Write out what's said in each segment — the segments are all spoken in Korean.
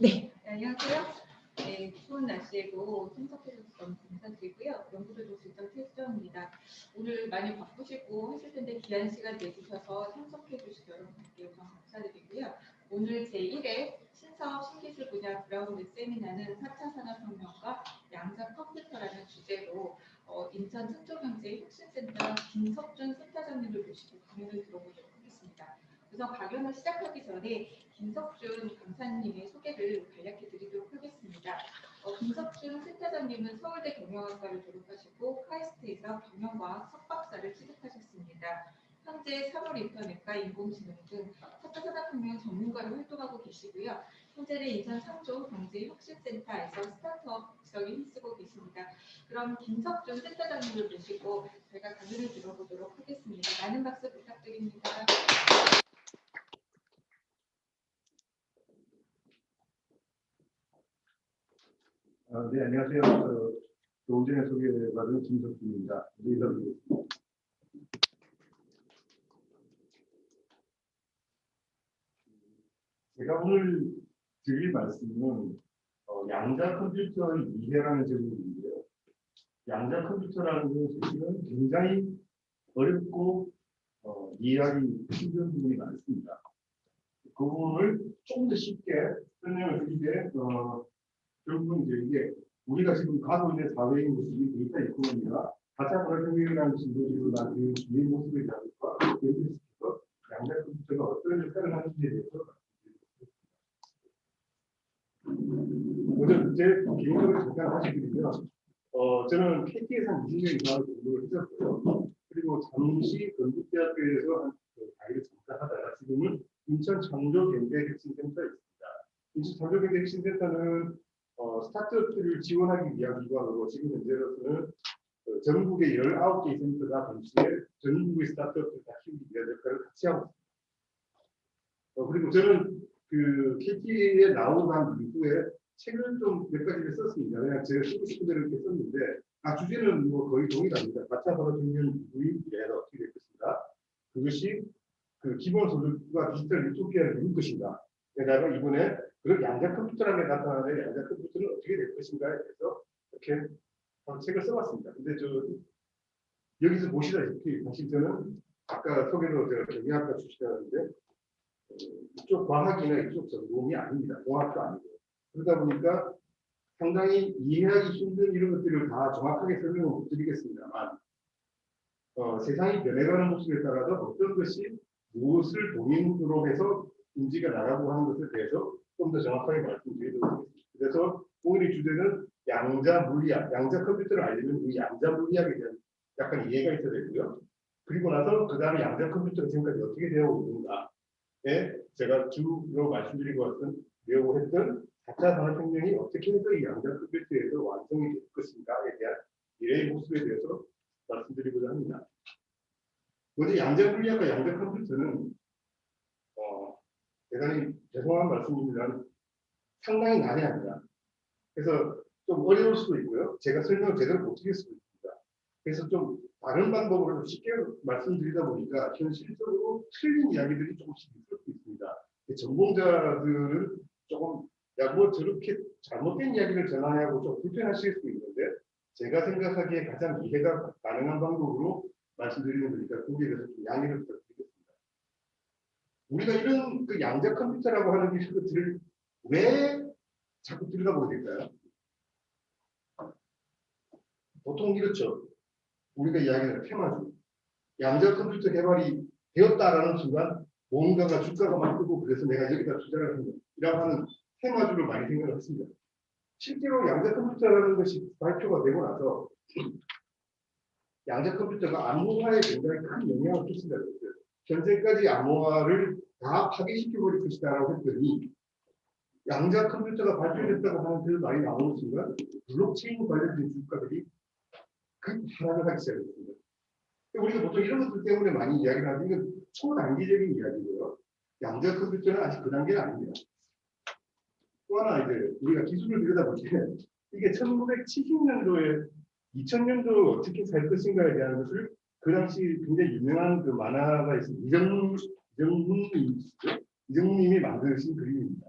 네, 안녕하세요. 네, 추운 날씨에도 참석해 주셔서 감사드리고요. 연구소도 실장 최수정입니다. 오늘 많이 바쁘시고 하실 텐데 귀한 시간 내주셔서 참석해 주신 여러분께 우선 감사드리고요. 오늘 제1회 신사업 신기술 분야 브라운 세미나는 4차 산업혁명과 양자 컴퓨터라는 주제로 인천 창조경제혁신센터 김석준 센터장님을 모시고 강연을 들어보도록 하겠습니다. 우선 강연을 시작하기 전에 김석준 강사님의 소개를 간략히 드리도록 하겠습니다. 김석준 센터장님은 서울대 경영학과를 졸업하시고 카이스트에서 경영과학 석박사를 취득하셨습니다. 현재 산업인터넷과 인공지능 등 4차 산업혁명 전문가로 활동하고 계시고요. 현재는 인천 창조경제혁신센터에서 스타트업 지역에 힘쓰고 계십니다. 그럼 김석준 센터장님을 모시고 저희가 강연을 들어보도록 하겠습니다. 많은 박수 부탁드립니다. 네, 안녕하세요. 조금 전에 소개받은 김석준입니다. 인사드리겠습니다. 제가 오늘 드릴 말씀은 양자 컴퓨터의 이해라는 제목인데요. 양자 컴퓨터라는 것은 사실은 굉장히 어렵고 이해하기 힘든 부분이 많습니다. 그 부분을 조금 더 쉽게 설명을 드리게 결국은 이제 우리가 지금 가고 있는 사회의 모습이 데이터 이코노미가 4차 산업혁명이라는 신도시로 나타낸 주의 모습에 대해서 연결시켜서 양자 컴퓨터가 어떤 역할을 하는지에 대해서 먼저 제 개인적으로 잠깐 하시거든요. 저는 KT에서 한 20년 이상 공부를 했었고요. 그리고 잠시 건국대학교에서 한 과외를 잠깐 하다가 지금은 인천 창조경제혁신센터에 있습니다. 인천 창조경제혁신센터는 스타트업들을 지원하기 위한 기관으로 지금 현재로서는 전국의 19개 센터가 동시에 전국의 스타트업들을 다 키우기 위한 역할을 같이 하고 있습니다. 그리고 저는 그 KT에 나오고 난 이후에 책을 좀 몇 가지를 썼습니다. 그냥 제가 쓰고 싶은 대로 이렇게 썼는데, 주제는 뭐 거의 동일합니다. 4차 산업혁명 이후의 미래가 어떻게 될 것인가? 그것이 그 기본소득과 디지털 유토피아를 이룰 것인가? 게다가 이번에 그런 양자 컴퓨터라는 게 나타나는 양자 컴퓨터는 어떻게 될 것인가에 대해서 이렇게 책을 써봤습니다. 근데 여기서 보시다시피 사실 저는 아까 소개로 제가 경영학과 출신이었는데 이쪽 과학이나 이쪽 전공이 아닙니다. 공학도 아니고. 그러다 보니까 상당히 이해하기 힘든 이런 것들을 다 정확하게 설명을 못 드리겠습니다만 세상이 변해가는 모습에 따라서 어떤 것이 무엇을 동인으로 해서 인지가 나가고 하는 것에 대해서 좀 더 정확하게 말씀드리도록 하겠습니다. 그래서 오늘의 주제는 양자 물리학, 양자 컴퓨터를 알려면 이 양자 물리학에 대한 약간 이해가 있어야 되고요. 그리고 나서 그 다음에 양자 컴퓨터가 지금까지 어떻게 되어 오는가에 제가 주로 말씀드리고 왔던 배우고 했던 4차 산업혁명이 어떻게 해서 이 양자 컴퓨터에서 완성이 될 것인가에 대한 미래의 모습에 대해서 말씀드리고자 합니다. 먼저 양자 물리학과 양자 컴퓨터는 대단히 죄송한 말씀입니다만 상당히 난해합니다. 그래서 좀 어려울 수도 있고요. 제가 설명을 제대로 못 드릴 수도 있습니다. 그래서 좀 다른 방법으로 쉽게 말씀드리다 보니까 현실적으로 틀린 이야기들이 조금씩 있을 수 있습니다. 전공자들은 조금 뭐 저렇게 잘못된 이야기를 전하냐고 좀 불편하실 수 있는데 제가 생각하기에 가장 이해가 가능한 방법으로 말씀드리는 거니까 거기에 대해서 좀 양해를 부탁드리겠습니다. 우리가 이런 그 양자 컴퓨터라고 하는 것들을 왜 자꾸 들여다보게 될까요? 보통 이렇죠. 우리가 이야기하는 테마주. 양자 컴퓨터 개발이 되었다라는 순간 뭔가가 주가가 막 뜨고 그래서 내가 여기다 투자를 한다. 이라고 하는 테마주를 많이 생각을 했습니다. 실제로 양자 컴퓨터라는 것이 발표가 되고 나서 양자 컴퓨터가 암호화에 굉장히 큰 영향을 끼친다. 현재까지 암호화를 다 파괴시켜버릴 것이다라고 했더니 양자 컴퓨터가 발표됐다고 하는 그 말이 나오는 순간 블록체인 관련된 주가들이 하락을 하기 시작했습니다. 우리가 보통 이런 것들 때문에 많이 이야기를 하는 이건 초단기적인 이야기고요. 양자 컴퓨터는 아직 그 단계는 아닙니다. 또 하나 이제 우리가 기술을 들여다보면 이게 1970년도에 2000년도 어떻게 살 것인가에 대한 것을 그 당시 굉장히 유명한 그 만화가 있습니다. 이정문님이 만드신 그림입니다.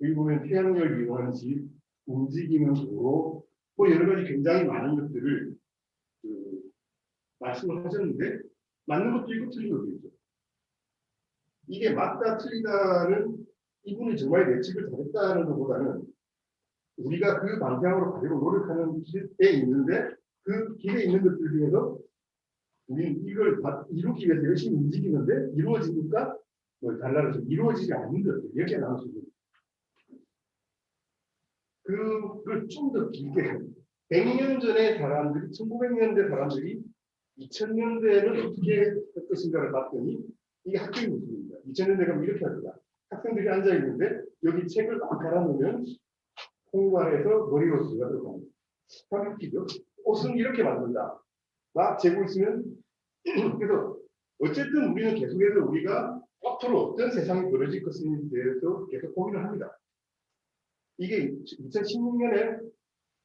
여기 보면 태양열 이용하는 집, 움직이는 도로, 뭐 여러 가지 굉장히 많은 것들을 말씀을 하셨는데 맞는 것도 있고 틀린 것도 있죠. 이게 맞다 틀리다는 이분이 정말 예측을 잘했다는 것보다는 우리가 그 방향으로 가려고 노력하는 길에 있는데 그 길에 있는 것들 중에서 우리는 이걸 이루기 위해서 열심히 움직이는데 이루어지니까 뭐 달라서 이루어지지 않는 것들 이렇게 나눌 수 있는 그걸 좀 더 길게 100년 전에 사람들이 1900년대 사람들이 2000년대에는 어떻게 할 것인가를 봤더니 이게 학교의 모습입니다. 2000년대 가면 이렇게 합니다. 학생들이 앉아 있는데 여기 책을 막 갈아놓으면 공부안에서 머리로 들어갑니다. 참 웃기죠. 옷은 이렇게 만든다. 막 재고 있으면 그래서 어쨌든 우리는 계속해서 우리가 앞으로 어떤 세상이 벌어질 것인지에 대해서 계속 고민을 합니다. 이게 2016년에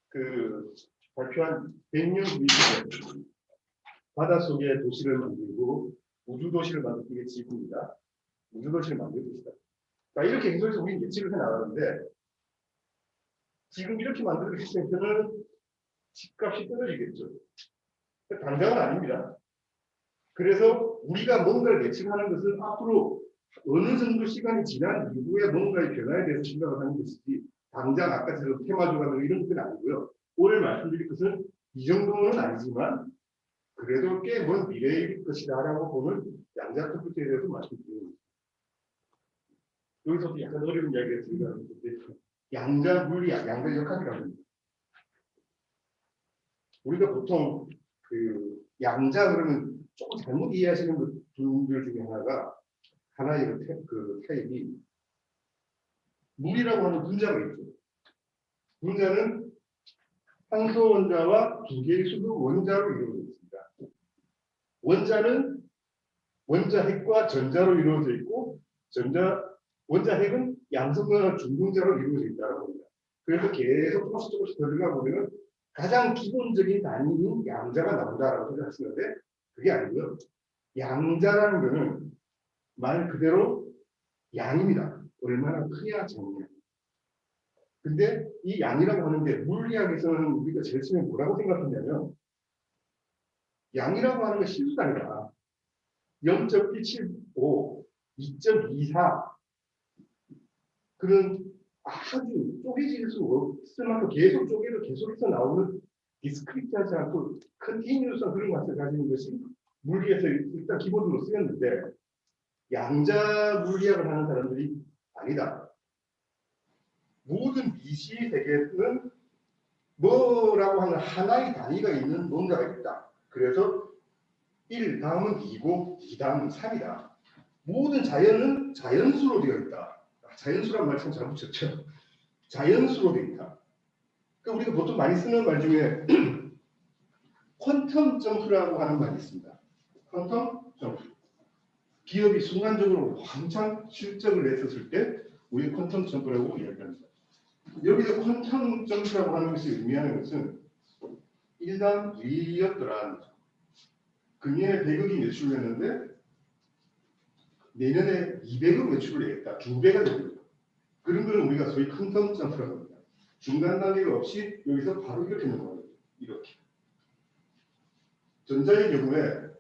그 발표한 100년 위기에 바닷속에 도시를 만들고 우주도시를 만드는 게 지구입니다. 우주도시를 만들 것이다. 그러니까 이렇게 계속해서 우리는 예측을 해나가는데 지금 이렇게 만들게 되면 집값이 떨어지겠죠. 당장은 아닙니다. 그래서 우리가 뭔가를 예측하는 것은 앞으로 어느 정도 시간이 지난 이후에 뭔가의 변화에 대해서 생각을 하는 것이지 당장 아까처럼 테마주가 이런 것은 아니고요. 오늘 말씀드릴 것은 이 정도는 아니지만 그래도 꽤 먼 미래일 것이다라고 보는 양자 컴퓨터에 대해서 말씀드립니다. 여기서도 약간 어려운 이야기가 들어가는데 양자 물리학, 양자 역학이라고 합니다. 우리가 보통 그 양자 그러면 조금 잘못 이해하시는 분들 중에 하나의 그 타입이 물이라고 하는 분자가 있죠. 분자는 산소 원자와 두 개의 수소 원자로 이루어져 있습니다. 원자는 원자핵과 전자로 이루어져 있고 원자핵은 양성과 중성자로 이루어져 있다고 합니다. 그래서 계속 조금씩 들어가 보면 가장 기본적인 단위인 양자가 나온다라고 생각하시는데 그게 아니고요. 양자라는 것은 말 그대로 양입니다. 얼마나 크냐 작냐. 근데 이 양이라고 하는 게 물리학에서는 우리가 제일 처음에 뭐라고 생각하냐면 양이라고 하는 건 실수단위다. 0.175, 2.24 그런 아주 쪼개질 수 없을 만큼 계속 쪼개도 계속해서 나오는 디스크리트하지 않고 컨티뉴어스한 그런 맛을 가지는 것이 물리에서 일단 기본으로 쓰였는데 양자 물리학을 하는 사람들이 아니다. 모든 미시 세계는 뭐라고 하는 하나의 단위가 있는 뭔가가 있다. 그래서 1 다음은 2고 2 다음은 3이다. 모든 자연은 자연수로 되어 있다. 자연수란 말 참 잘 붙였죠. 자연수로 되어 있다. 그러니까 우리가 보통 많이 쓰는 말 중에 퀀텀 점프라고 하는 말이 있습니다. 퀀텀 점프. 기업이 순간적으로 왕창 실적을 냈었을 때 우리는 퀀텀 점프라고 이야기합니다. 여기서 퀀텀 점프라고 하는 것이 의미하는 것은 일단 1이었더란 금년에 100억이 매출했는데 내년에 200억 매출을 내겠다. 2배가 됩니다. 그런 거는 우리가 소위 퀀텀 점프라고 합니다. 중간 단계가 없이 여기서 바로 이렇게 넘어가요. 이렇게. 전자의 경우에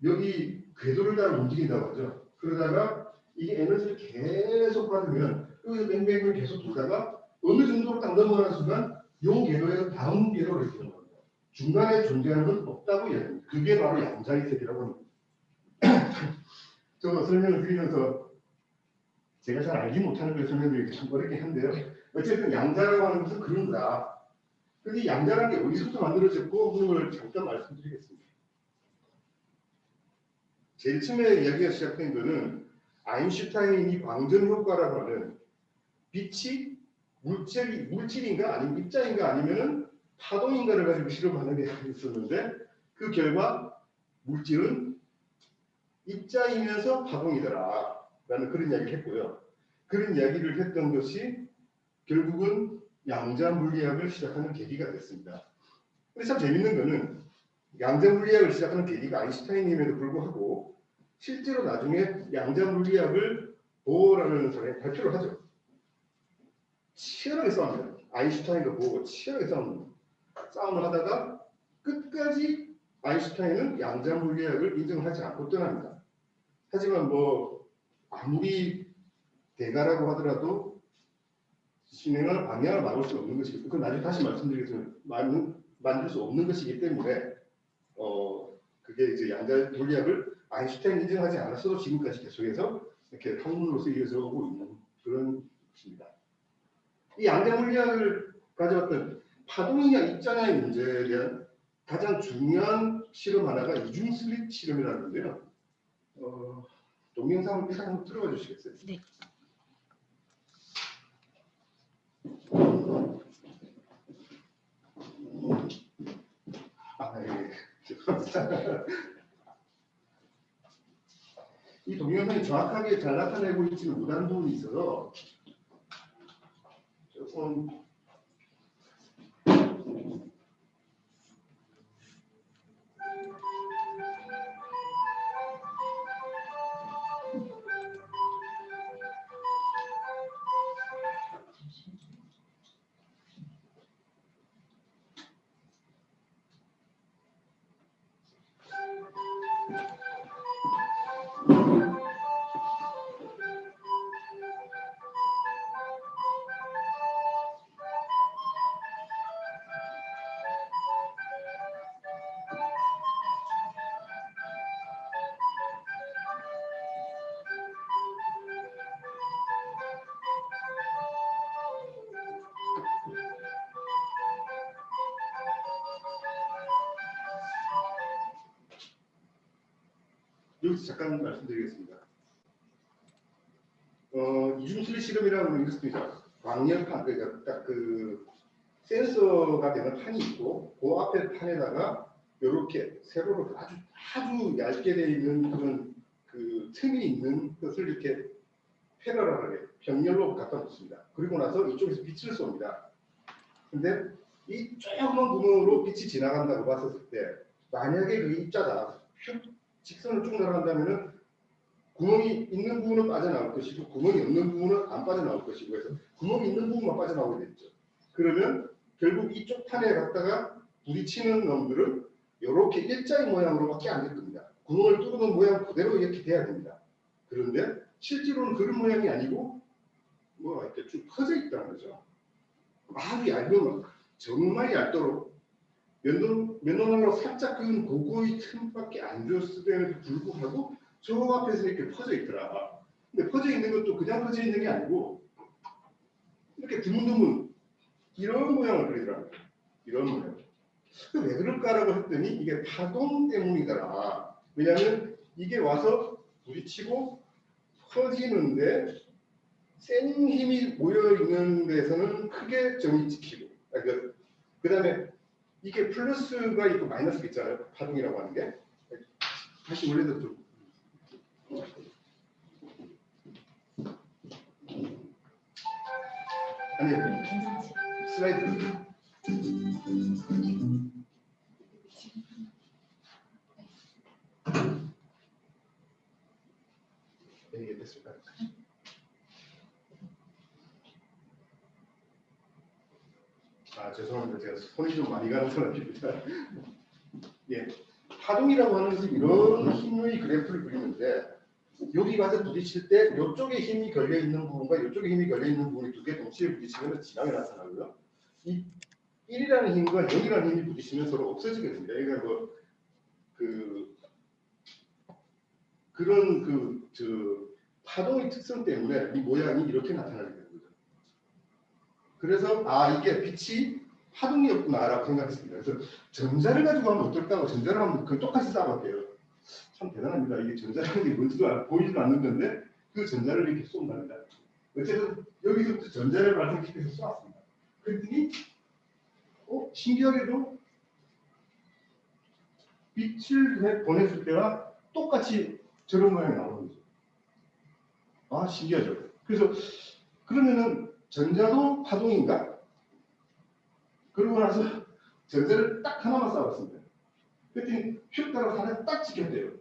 여기 궤도를 따라 움직인다고 하죠. 그러다가 이게 에너지를 계속 받으면 여기서 뱅뱅을 계속 돌다가 어느 정도로 딱 넘어가는 순간 이 궤도에서 다음 궤도로 이렇게 넘어갑니다. 중간에 존재하는 건 없다고 이야기합니다. 그게 바로 양자의 세계라고 합니다. 저 설명을 드리면서 제가 잘 알지 못하는 걸 설명드리기 참 어렵긴 한데요. 어쨌든 양자라고 하는 것은 그런 거다. 근데 양자라는 게 어디서부터 만들어졌고 그런 걸 잠깐 말씀드리겠습니다. 제일 처음에 이야기가 시작된 것은 아인슈타인이 광전 효과라고 하는 빛이 물질인가 아니면 입자인가 아니면은 파동인가를 가지고 실험하는 게 있었는데 그 결과 물질은 입자이면서 파동이더라 라는 그런 이야기를 했고요. 그런 이야기를 했던 것이 결국은 양자 물리학을 시작하는 계기가 됐습니다. 근데 참 재밌는 거는 양자 물리학을 시작하는 계기가 아인슈타인임에도 불구하고 실제로 나중에 양자 물리학을 보어라는 사람이 발표를 하죠. 치열하게 싸웁니다. 아인슈타인과 보고 치열하게 싸움을 하다가 끝까지 아인슈타인은 양자 물리학을 인정하지 않고 떠납니다. 하지만 뭐 아무리 대가라고 하더라도 진행을 방향을 막을 수 없는 것이기 때문에, 그건 나중에 다시 말씀드리겠지만 만들 수 없는 것이기 때문에 그게 이제 양자 물리학을 아인슈타인 인정하지 않았어도 지금까지 계속해서 이렇게 학문으로서 이어져 오고 있는 그런 것입니다. 이 양자 물리학을 가져왔던 파동이냐 입자냐의 문제에 대한 가장 중요한 실험 하나가 이중 슬릿 실험이라는 건데요. 동영상을 일단 한번 들어봐 주시겠어요? 네. 예. 죄송합니다. 이 동영상이 정확하게 잘 나타내고 있지는 못한 부분이 있어서 조금 여기서 잠깐 말씀드리겠습니다. 이중 슬릿 실험이라고 하는 것은 광역판, 그러니까 딱 그 센서가 되는 판이 있고 그 앞에 판에다가 이렇게 세로로 아주 얇게 되어 있는 그런 그 틈이 있는 것을 이렇게 패러럴하게 병렬로 갖다 놓습니다. 그리고 나서 이쪽에서 빛을 쏩니다. 근데 이 조그만 구멍으로 빛이 지나간다고 봤었을 때 만약에 그게 입자다, 직선을 쭉 날아간다면은 구멍이 있는 부분은 빠져나올 것이고 구멍이 없는 부분은 안 빠져나올 것이고 해서 구멍이 있는 부분만 빠져나오게 되죠. 그러면 결국 이쪽 판에 갖다가 부딪히는 놈들은 이렇게 일자인 모양으로밖에 안 될 겁니다. 구멍을 뚫는 모양 그대로 이렇게 돼야 됩니다. 그런데 실제로는 그런 모양이 아니고 뭐 이렇게 쭉 퍼져 있다는 거죠. 아주 얇은, 정말 얇도록 면도날로 살짝 그은 고거의 틈밖에 안 줬음에도 불구하고 저 앞에서 이렇게 퍼져 있더라. 근데 퍼져 있는 것도 그냥 퍼져 있는 게 아니고 이렇게 드문드문 이런 모양을 그리더라고요. 이런 모양. 왜 그럴까라고 했더니 이게 파동 때문이더라. 왜냐하면 이게 와서 부딪히고 퍼지는데 센 힘이 모여 있는 데서는 크게 점이 찍히고, 그 다음에 이게 플러스가 있고 마이너스가 있잖아요. 파동이라고 하는 게. 다시 원래대로 좀. 아니요. 슬라이드. 네, 됐습니다. 죄송합니다. 제가 손이 좀 많이 가는 사람입니다. 예, 파동이라고 하는 것은 이런 힘의 그래프를 그리는데 여기 가서 부딪힐 때 이쪽에 힘이 걸려 있는 부분과 이쪽에 힘이 걸려 있는 부분이 두 개 동시에 부딪히면 진앙이 나타나고요. 이 1이라는 힘과 0이라는 힘이 부딪히면 서로 없어지게 됩니다. 그러니까 그런 파동의 특성 때문에 이 모양이 이렇게 나타나게 되는 거죠. 그래서 이게 빛이 파동이었구나라고 생각했습니다. 그래서 전자를 가지고 하면 어떨까? 전자를 하면 그걸 똑같이 쌓아봤대요. 참 대단합니다. 이게 전자라는 게 뭔지도 보이지도 않는 건데 그 전자를 이렇게 쏜답니다. 어쨌든 여기서부터 전자를 발생시켜서 쏘았습니다. 그랬더니 신기하게도 빛을 보냈을 때와 똑같이 저런 모양이 나오는 거죠. 신기하죠. 그래서 그러면은 전자도 파동인가? 그러고 나서 전자를 딱 하나만 쏴봤습니다. 그랬더니 휙 따라서 하나 딱 찍혔대요.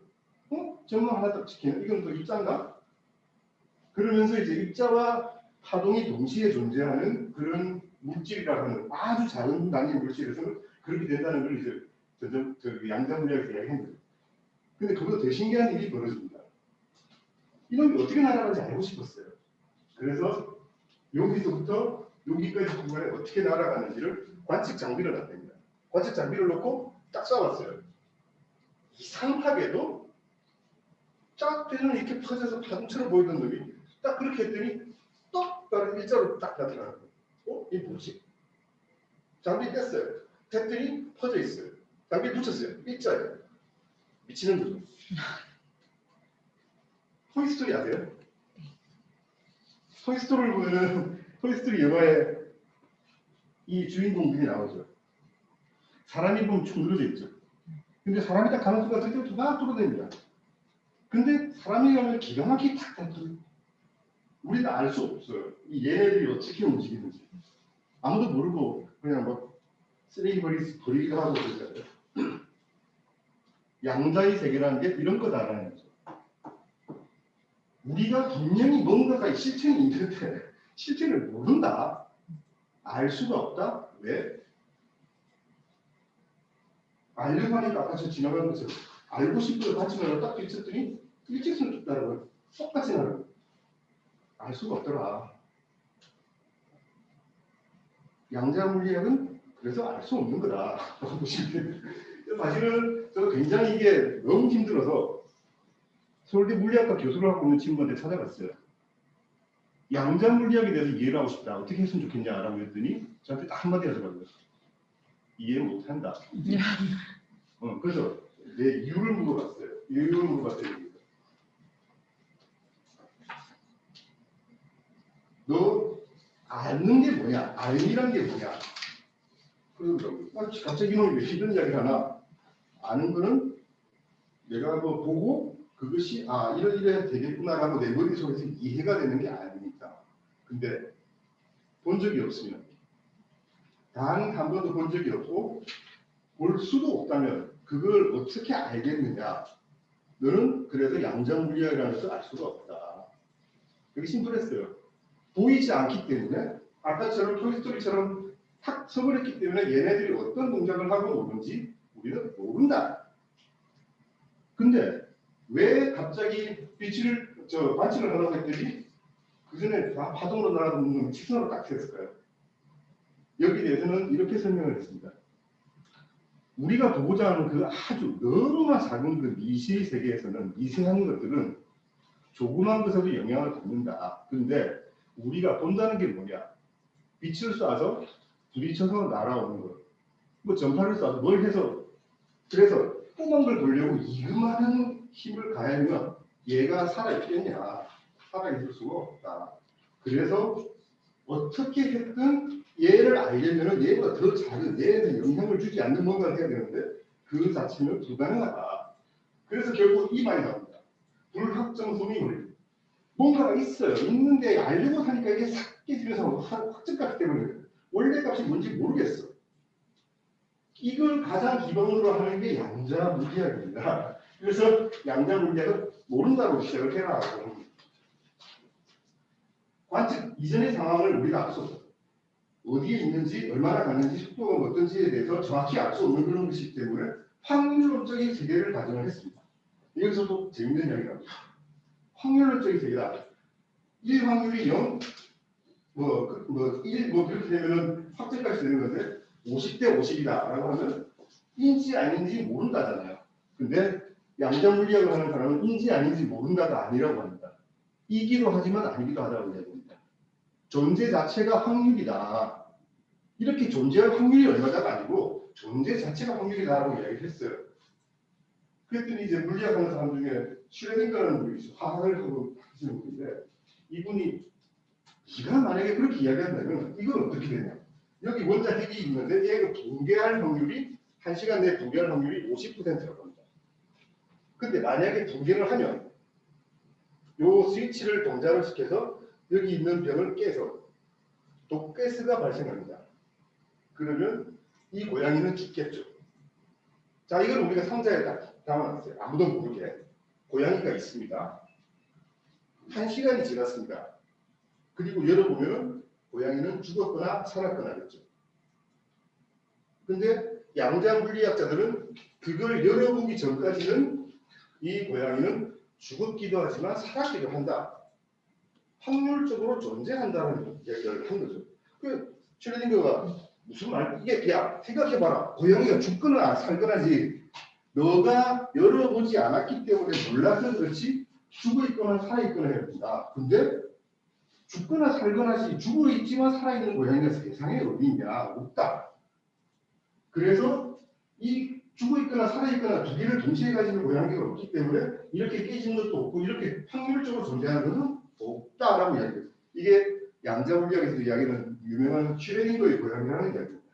정말 하나 딱 찍히네. 이건 또 입자인가? 그러면서 이제 입자와 파동이 동시에 존재하는 그런 물질이라는 아주 작은 단위 물질에서는 그렇게 된다는 걸 이제 점점 양자 물리학에서 이야기했는데, 근데 그보다 더 신기한 일이 벌어집니다. 이놈이 어떻게 날아가는지 알고 싶었어요. 그래서 여기서부터 여기까지 중간에 어떻게 날아가는지를 관측 장비를 놨답니다. 관측 장비를 놓고 딱 쏴봤어요. 이상하게도 쫙 되면 이렇게 퍼져서 파동처럼 보이던 놈이 딱 그렇게 했더니 똑바로 일자로 딱 나타나는 거예요. 이게 뭐지? 장비 뺐어요. 했더니 퍼져 있어요. 장비 붙였어요. 일자예요. 미치는 거죠. 토이스토리 아세요? 토이스토리를 보면은 토이스토리 영화에 이 주인공들이 나오죠. 사람이 보면 축 늘어져 있죠. 근데 사람이 딱 가는 순간 그때부터 막 돌아다닙니다. 근데 사람이 가면 기가 막히게 탁 닫혀요. 우리는 알 수 없어요. 이 얘네들이 어떻게 움직이는지. 아무도 모르고 그냥 뭐 쓰레기 버리기도 하고 그러잖아요. 양자의 세계라는 게 이런 거다라는 거죠. 우리가 분명히 뭔가가 실체는 있는데 실체를 모른다. 알 수가 없다. 왜? 알려고 하니까 아까 저 지나가는 것처럼 알고 싶어서 같이 나가 딱 비쳤더니 일직선을 따라가요. 똑같이 나가요. 알 수가 없더라. 양자 물리학은 그래서 알 수 없는 거다. 사실은 저도 굉장히 이게 너무 힘들어서 서울대 물리학과 교수를 하고 있는 친구한테 찾아갔어요. 양자 물리학에 대해서 이해를 하고 싶다. 어떻게 했으면 좋겠냐라고 했더니 저한테 딱 한마디 하더라고요. 이해 못한다. 그래서 내 이유를 물어봤어요. 이유를 물어봤더니 너 아는 게 뭐냐? 알이란 게 뭐냐? 그래서 갑자기 이놈이 왜 이런 이야기를 하나? 아는 거는 내가 뭐 보고 그것이 이래 되겠구나라고 내 머릿속에서 이해가 되는 게 아닙니다. 근데 본 적이 없으면 단 한 번도 본 적이 없고 볼 수도 없다면 그걸 어떻게 알겠느냐? 너는 그래서 양자물리학이라는 것을 알 수가 없다. 되게 심플했어요. 보이지 않기 때문에 아까처럼 토이스토리처럼 탁 서버렸기 때문에 얘네들이 어떤 동작을 하고 오는지 우리는 모른다. 근데 왜 갑자기 반칙을 하려고 했더니 그 전에 다 파동으로 날아가는 놈이 직선으로 딱 됐을까요? 여기에 대해서는 이렇게 설명을 했습니다. 우리가 보고자 하는 그 아주 너무나 작은 그 미시의 세계에서는 미세한 것들은 조그만 것에도 영향을 받는다. 그런데 우리가 본다는 게 뭐냐? 빛을 쏴서 부딪혀서 날아오는 것. 뭐 전파를 쏴서 뭘 해서 그래서 뿜은 걸 돌려고 이만한 힘을 가하면 얘가 살아있겠냐? 살아있을 수가 없다. 그래서 어떻게 했든 얘를 알려면 얘보다 더 작은 얘에는 영향을 주지 않는 뭔가를 해야 되는데 그 자체는 불가능하다. 그래서 결국 이 말이 나옵니다. 불확정 소미물. 뭔가가 있어요. 있는데 알려고 하니까 이게 싹 깨지면서 확정값 때문에 원래 값이 뭔지 모르겠어. 이걸 가장 기본으로 하는 게 양자 물리학입니다. 그래서 양자 물리학은 모른다고 시작을 해라. 관측 이전의 상황을 우리가 알 수 없어요. 어디에 있는지, 얼마나 갔는지, 속도가 어떤지에 대해서 정확히 알 수 없는 그런 것이기 때문에 확률론적인 세계를 가정을 했습니다. 여기서도 재밌는 이야기가 나옵니다. 확률론적인 세계다. 1 확률이 0, 1, 그렇게 되면은 확정값이 되는 건데 50대 50이다 라고 하면 인지 아닌지 모른다잖아요. 근데 양자물리학을 하는 사람은 인지 아닌지 모른다가 아니라고 합니다. 이기도 하지만 아니기도 하다고 이야기합니다. 존재 자체가 확률이다. 이렇게 존재할 확률이 얼마다가 아니고 존재 자체가 확률이다라고 이야기를 했어요. 그랬더니 이제 물리학하는 사람 중에 슈레딩거라는 분이 있어요. 화학을 하고 하시는 분인데 이분이 네가 만약에 그렇게 이야기한다면 이건 어떻게 되냐? 여기 원자 핵이 있는데 얘가 붕괴할 확률이 1시간 내에 붕괴할 확률이 50%라고 합니다. 근데 만약에 붕괴를 하면 요 스위치를 동작을 시켜서 여기 있는 병을 깨서 독가스가 발생합니다. 그러면 이 고양이는 죽겠죠. 자, 이걸 우리가 상자에 딱 담아놨어요. 아무도 모르게. 고양이가 있습니다. 1시간이 지났습니다. 그리고 열어보면 고양이는 죽었거나 살았거나겠죠. 근데 양자 물리학자들은 그걸 열어보기 전까지는 이 고양이는 죽었기도 하지만 살았기도 한다. 확률적으로 존재한다는 이야기를 한 거죠. 그 슐레딩거가 무슨 말? 이게 야 생각해봐라. 고양이가 죽거나 살거나지. 너가 열어보지 않았기 때문에 몰라서 그렇지 죽어있거나 살아있거나 해야 된다. 근데 죽거나 살거나지 죽어있지만 살아있는 고양이가 세상에 어디 있냐? 없다. 그래서 이 죽어있거나 살아있거나 두 개를 동시에 가지는 고양이가 없기 때문에 이렇게 깨진 것도 없고 이렇게 확률적으로 존재하는 것은 없다라고 이야기해요. 이게 양자물리학에서 이야기하는 유명한 슈레딩거의 고양이라는 이야기입니다.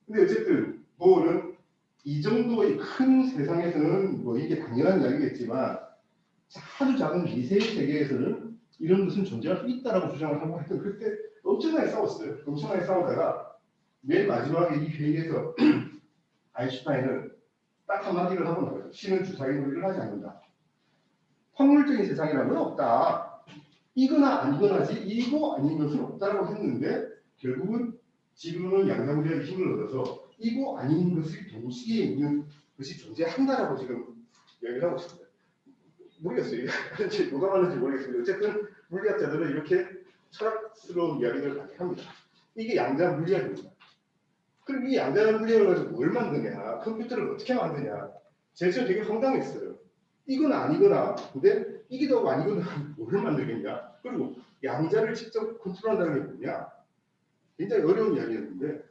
근데 어쨌든 뭐는 이 정도의 큰 세상에서는 뭐 이게 당연한 이야기겠지만 아주 작은 미세의 세계에서는 이런 것은 존재할 수 있다라고 주장을 하고 했던 그때 엄청나게 싸웠어요. 엄청나게 싸우다가 맨 마지막에 이 회의에서 아인슈타인은 딱 한마디를 하고 나가요. 신은 주사위 놀이를 하지 않는다. 확률적인 세상이라는 건 없다. 이거나 아니거나지 이거 아닌 것은 없다라고 했는데 결국은 지금은 양자물리학의 힘을 얻어서 이거 아닌 것이 동시에 있는 것이 존재한다라고 지금 이야기를 하고 있습니다. 모르겠어요. 누가 말하는지 모르겠습니다. 어쨌든 물리학자들은 이렇게 철학스러운 이야기를 많이 합니다. 이게 양자물리학입니다. 그럼 이 양자물리학을 가지고 뭘 만드냐? 컴퓨터를 어떻게 만드냐? 제가 되게 황당했어요. 이건 아니거나, 근데 이기도 하고 아니거나 뭘 만들겠냐? 그리고 양자를 직접 컨트롤한다는 게 뭐냐? 굉장히 어려운 이야기였는데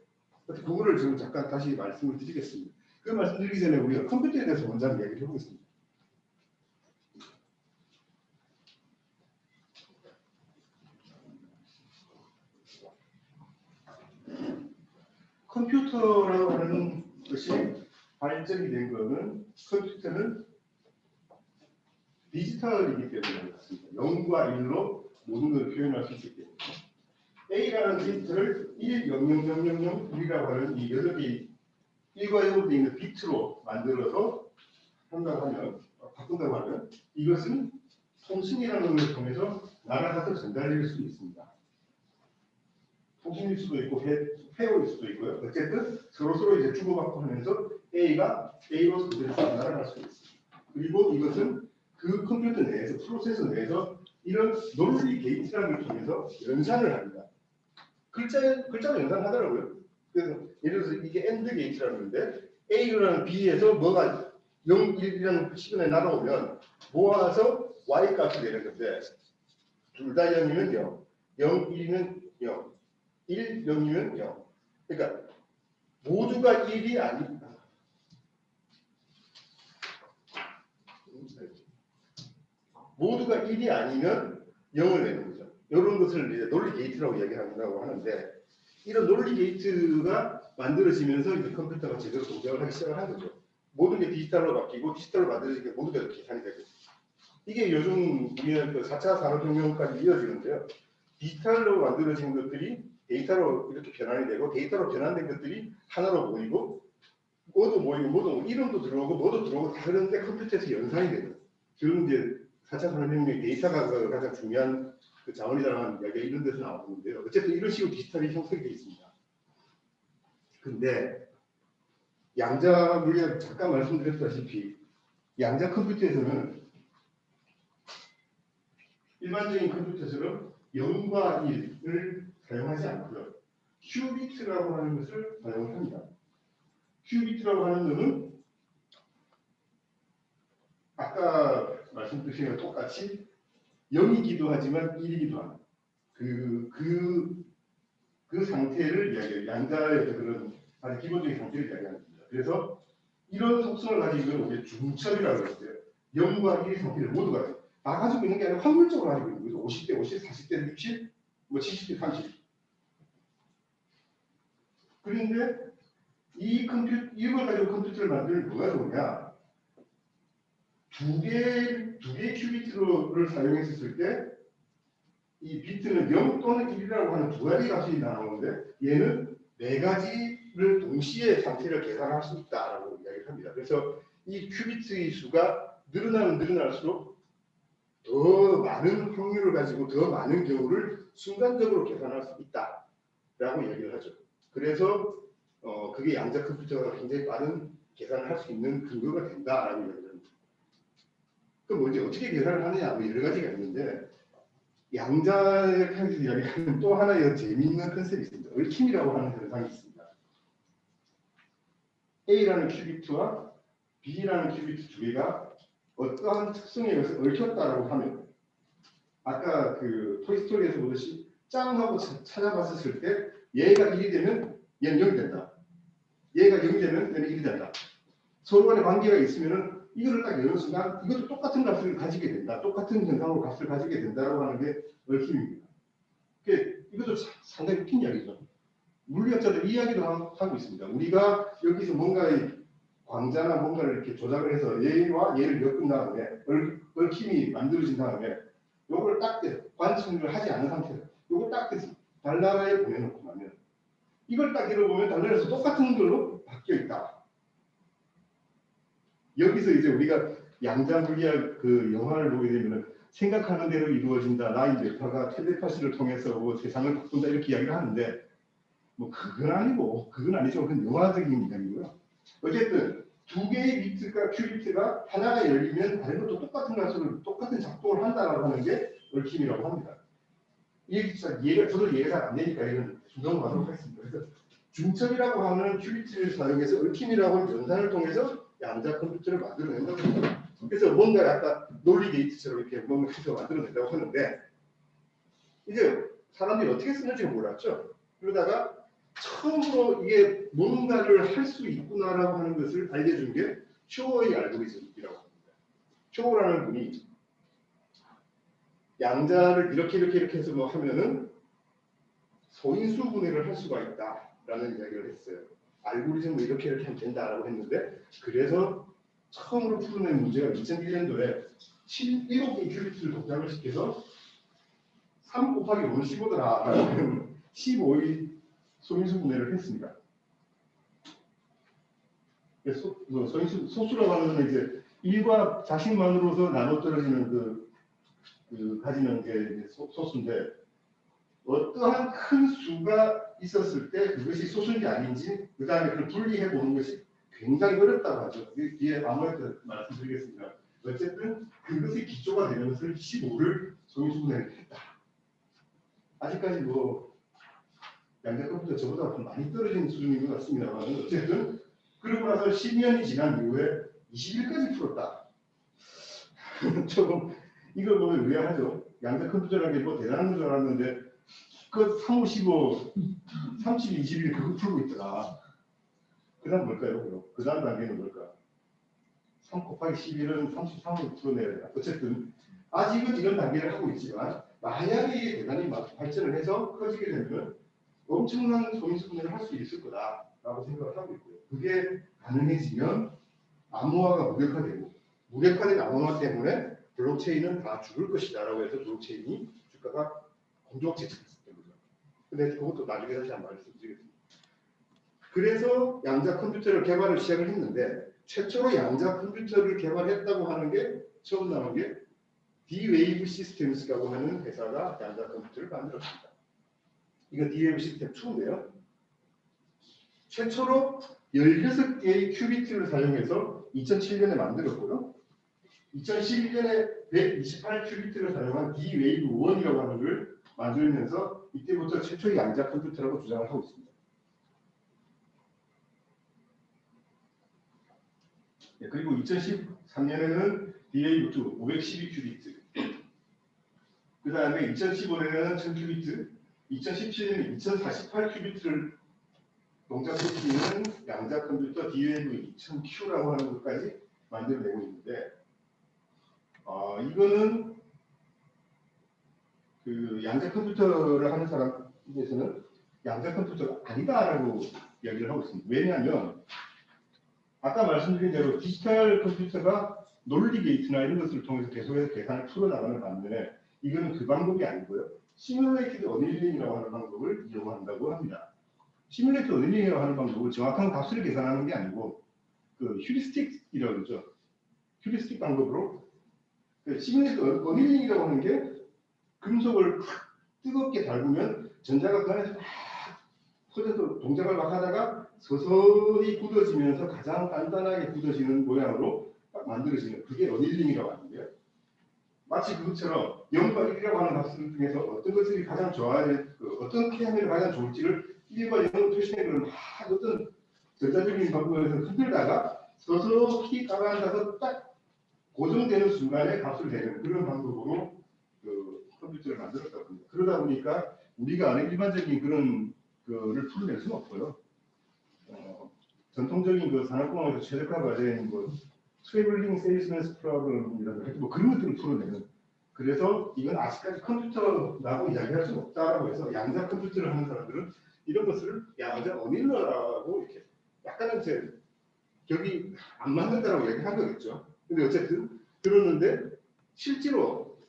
그거를 지금 잠깐 다시 말씀을 드리겠습니다. 그 말씀드리기 전에 우리가 컴퓨터에 대해서 먼저 한번 이야기를 해보겠습니다. 컴퓨터라고 하는 것이 발전이 된 것은 컴퓨터는 디지털이기 때문에 그렇습니다. 0과 1로 모든 걸 표현할 수 있기 때문에 A라는 비트를 1, 0, 0, 0, 0, 0, 1이라고 하는 이 8개의 1과 0으로 되어 있는 비트로 만들어서 한다고 하면, 바꾼다고 하면 이것은 통신이라는 것을 통해서 나라가서 전달될 수 있습니다. 통신일 수도 있고 회로일 수도 있고요. 어쨌든 서로 이제 주고받고 하면서 A가 A로서 그대로 날아갈 수 있습니다. 그리고 이것은 그 컴퓨터 내에서 프로세서 내에서 이런 논리 게이트라는 걸 통해서 연산을 합니다. 글자로 연산하더라고요. 그래서 예를 들어서 이게 AND 게이트라는 건데 A라는 B에서 뭐가 0, 1이라는 시간에 날아오면 모아서 Y 값이 되는 건데 둘 다 0이면 0, 0, 1이면 0, 1, 0이면 0. 그러니까 모두가 1이 아닙니다. 모두가 1이 아니면 0을 내는 거죠. 이런 것을 이제 논리 게이트라고 이야기한다고 하는데 이런 논리 게이트가 만들어지면서 이제 컴퓨터가 제대로 동작을 하기 시작을 한 거죠. 모든 게 디지털로 바뀌고 디지털로 만들어지게 모두가 계산이 되고 이게 요즘 우리는 그 4차 산업혁명까지 이어지는데요. 디지털로 만들어진 것들이 데이터로 이렇게 변환이 되고 데이터로 변환된 것들이 하나로 모이고 뭐도 모이고 이름도 들어오고 뭐도 들어오고 다 그런데 컴퓨터에서 연산이 되는 그런 이제 4차 산업혁명의 데이터가 가장 중요한 그 자원이라는 이야기가 이런 데서 나오는데요. 어쨌든 이런 식으로 디지털이 형성이 되어 있습니다. 근데 양자 물리학 잠깐 말씀드렸다시피 양자 컴퓨터에서는 일반적인 컴퓨터처럼 0과 1을 사용하지 않고요. 큐비트라고 하는 것을 사용을 합니다. 큐비트라고 하는 것은 아까 말씀드린 것과 똑같이 0이기도 하지만 1이기도 하는 그 상태를 이야기해요. 양자의 그런 아주 기본적인 상태를 이야기하는 겁니다. 그래서 이런 속성을 가지고 있는 우리 중첩이라고 그랬어요. 0과 1의 상태를 모두 가지고 다 가지고 있는 게 아니라 확률적으로 가지고 있는 거죠. 50대 50, 40대 60, 뭐 70대 30. 그런데 이걸 가지고 컴퓨터를 만들면 뭐가 좋으냐? 두 개의 큐비트를 사용했을 때 이 비트는 0 또는 1이라고 하는 두 가지 값이 나오는데 얘는 네 가지를 동시에 상태를 계산할 수 있다라고 이야기를 합니다. 그래서 이 큐비트의 수가 늘어나면 늘어날수록 더 많은 확률을 가지고 더 많은 경우를 순간적으로 계산할 수 있다라고 이야기를 하죠. 그래서 그게 양자 컴퓨터가 굉장히 빠른 계산을 할 수 있는 근거가 된다라고 이야기를 합니다. 그럼 뭐 이제 어떻게 계산을 하느냐 뭐 여러 가지가 있는데 양자에 관해서 이야기하는 또 하나의 재미있는 컨셉이 있습니다. 얽힘이라고 하는 현상이 있습니다. A라는 큐비트와 B라는 큐비트 두 개가 어떠한 특성에 의해서 얽혔다라고 하면 아까 그 토이스토리에서 보듯이 짱 하고 찾아봤을 때 얘가 1이 되면 얘는 0이 된다. 얘가 0이 되면 얘는 1이 된다. 서로 간의 관계가 있으면은 이거를 딱 여는 순간 이것도 똑같은 값을 가지게 된다. 똑같은 현상으로 값을 가지게 된다라고 하는 게 얽힘입니다. 이것도 상당히 웃긴 이야기죠. 물리학자들 이야기도 하고 있습니다. 우리가 여기서 뭔가의 광자나 뭔가를 이렇게 조작을 해서 얘와 얘를 엮은 다음에 얽힘이 만들어진 다음에 요걸 딱 관측을 하지 않은 상태에서 요걸 딱 달나라에 보내놓고 나면 이걸 딱 읽어보면 달나라에서 똑같은 걸로 바뀌어 있다. 여기서 이제 우리가 양자 물리학 그 영화를 보게 되면은 생각하는 대로 이루어진다. 나인 뇌파가 텔레파시를 통해서 뭐 세상을 바꾼다 이렇게 이야기를 하는데 뭐 그건 아니고 그건 아니죠. 그건 영화적인 이야기고요. 어쨌든 두 개의 비트가 큐비트가 하나가 열리면 다른 것도 똑같은 값으로 똑같은 작동을 한다라고 하는 게 얽힘이라고 합니다. 이해가 저도 이해가 잘 안 되니까 이건 중간하도록 하겠습니다. 그래서 중첩이라고 하는 큐비트를 사용해서 얽힘이라고 하는 연산을 통해서 양자 컴퓨터를 만들어낸다고 합니다. 그래서 뭔가 약간 논리 게이트처럼 이렇게 뭔가 해서 만들어낸다고 하는데 이제 사람들이 어떻게 쓰는지 몰랐죠. 그러다가 처음으로 이게 뭔가를 할 수 있구나라고 하는 것을 알려준 게 쇼어의 알고리즘이라고 합니다. 쇼어라는 분이 양자를 이렇게 해서 뭐 하면은 소인수 분해를 할 수가 있다라는 이야기를 했어요. 알고리즘을 이렇게 하면 된다라고 했는데 그래서 처음으로 풀어낸 문제가 2001년도에 7개의 큐비트를 독장을 시켜서 3 곱하기 5는 15더라라는 15의 소인수 분해를 했습니다. 소수라고 하는 건 이제 1과 자식만으로서 나눠 떨어지는 그 가지는 게 소수인데 어떠한 큰 수가 있었을 때 그것이 소수인지 아닌지 그 다음에 그걸 분리해 보는 것이 굉장히 어렵다고 하죠. 뒤에 아무래도 말씀드리겠습니다. 어쨌든 그것이 기초가 되는 것을 15를 소인수 분해를 했다. 아직까지 뭐 양자 컴퓨터 저보다 많이 떨어진 수준인 것 같습니다만 어쨌든 그러고 나서 10년이 지난 이후에 20일까지 풀었다. 조금 이걸 보면 의아하죠. 양자 컴퓨터라는 게 뭐 대단한 줄 알았는데 그 3, 5, 15, 30, 20일 그거 풀고 있더라. 그 다음 뭘까요? 그 다음 단계는 뭘까? 3 곱하기 11은 33을 풀어내야 어쨌든 아직은 이런 단계를 하고 있지만 만약에 이게 대단히 발전을 해서 커지게 되면 엄청난 소인수 분해를 할 수 있을 거다라고 생각을 하고 있고요. 그게 가능해지면 암호화가 무력화되고 무력화된 암호화 때문에 블록체인은 다 죽을 것이다라고 해서 블록체인이 주가가 공조업체 됐었던 거죠. 근데 그것도 나중에 다시 한번 말씀드리겠습니다. 그래서 양자 컴퓨터를 개발을 시작을 했는데 최초로 양자 컴퓨터를 개발했다고 하는 게 처음 나온 게 D-Wave Systems라고 하는 회사가 양자 컴퓨터를 만들었습니다. 이거 D-Wave 시스템 2인데요. 최초로 16개의 큐비트를 사용해서 2007년에 만들었고요. 2011년에 128큐비트를 사용한 D-Wave 1이라고 하는 걸 만들면서 이때부터 최초의 양자 컴퓨터라고 주장을 하고 있습니다. 네, 그리고 2013년에는 D-Wave 2 512큐비트, 그 다음에 2015년에는 1000큐비트, 2017년에 2048큐비트를 동작시키는 양자 컴퓨터 D-Wave 2000Q라고 하는 것까지 만들어내고 있는데 이거는 그 양자 컴퓨터를 하는 사람에서는 양자 컴퓨터가 아니다라고 이야기를 하고 있습니다. 왜냐하면 아까 말씀드린 대로 디지털 컴퓨터가 논리 게이트나 이런 것을 통해서 계속해서 계산을 풀어나가는 반면에 이거는 그 방법이 아니고요. 시뮬레이티드 어닐링이라고 하는 방법을 이용한다고 합니다. 시뮬레이티드 어닐링이라고 하는 방법은 정확한 값을 계산하는 게 아니고 그 휴리스틱이라고 그러죠. 휴리스틱 방법으로 시뮬레이션 어닐링이라고 하는 게 금속을 뜨겁게 달구면 전자가 그 안에서 막 퍼져서 동작을 막 하다가 서서히 굳어지면서 가장 단단하게 굳어지는 모양으로 딱 만들어지는 그게 어닐링이라고 하는데요. 마치 그것처럼 0과 1이라고 하는 값들 중에서 어떤 것들이 가장 어떻게 하면 가장 좋을지를 1과 0을 표시하는 막 어떤 전자적인 방법에서 흔들다가 서서히 가라앉아서 딱 고정되는 순간에 값을 내는 그런 방법으로 그 컴퓨터를 만들었다고 합니다. 그러다 보니까 우리가 아는 일반적인 그런 거를 풀어낼 수는 없고요. 전통적인 그 산업공학에서 최적화 과제인 뭐 트래블링 세일즈맨스 프로그램이라는 뭐 그런 것들을 풀어내는. 그래서 이건 아직까지 컴퓨터라고 이야기할 수는 없다라고 해서 양자 컴퓨터를 하는 사람들은 이런 것을 양자 어닐러라고 이렇게 약간은 이제 격이 안 맞는다라고 얘기한 거겠죠. 근데 어쨌든 그러는데 실제로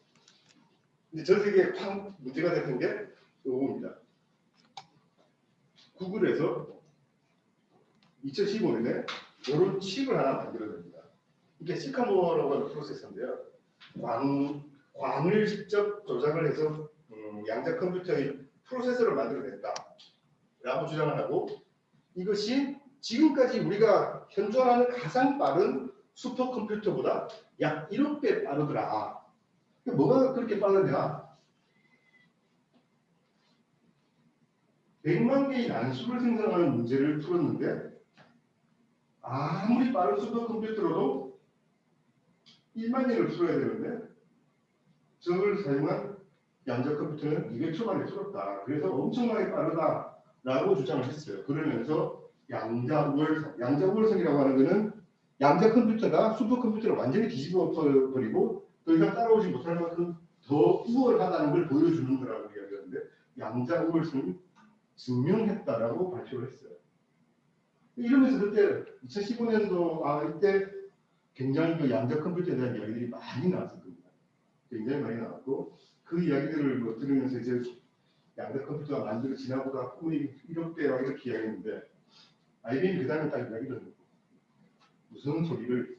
이제 전 세계에 팡 문제가 됐던 게 이겁니다. 구글에서 2015년에 이런 칩을 하나 만들어냅니다. 이게 시카모어라고 하는 프로세서인데요. 광을 직접 조작을 해서 양자 컴퓨터의 프로세서를 만들어냈다라고 주장을 하고 이것이 지금까지 우리가 현존하는 가장 빠른 슈퍼컴퓨터보다 약 1억 배 빠르더라. 뭐가 그렇게 빠르냐? 100만 개의 난수를 생성하는 문제를 풀었는데 아무리 빠른 슈퍼컴퓨터로도 1만 개를 풀어야 되는데 저걸 사용한 양자 컴퓨터는 200초 만에 풀었다. 그래서 엄청나게 빠르다라고 주장을 했어요. 그러면서 양자 우월성이라고 하는 것은 양자 컴퓨터가 슈퍼컴퓨터를 완전히 뒤집어 버리고 더 이상 따라오지 못할 만큼 더 우월하다는 걸 보여주는 거라고 이야기하는데 양자 우월성이 증명했다라고 발표를 했어요. 이러면서 그때 2015년도 이때 굉장히 그 양자 컴퓨터에 대한 이야기들이 많이 나왔을 겁니다. 굉장히 많이 나왔고 그 이야기들을 뭐 들으면서 이제 양자 컴퓨터가 만들어지나보다 꿈이 1억 배와 이렇게 이야기했는데 IBM이 그 다음에 딱 이야기를 했고 무슨 소리를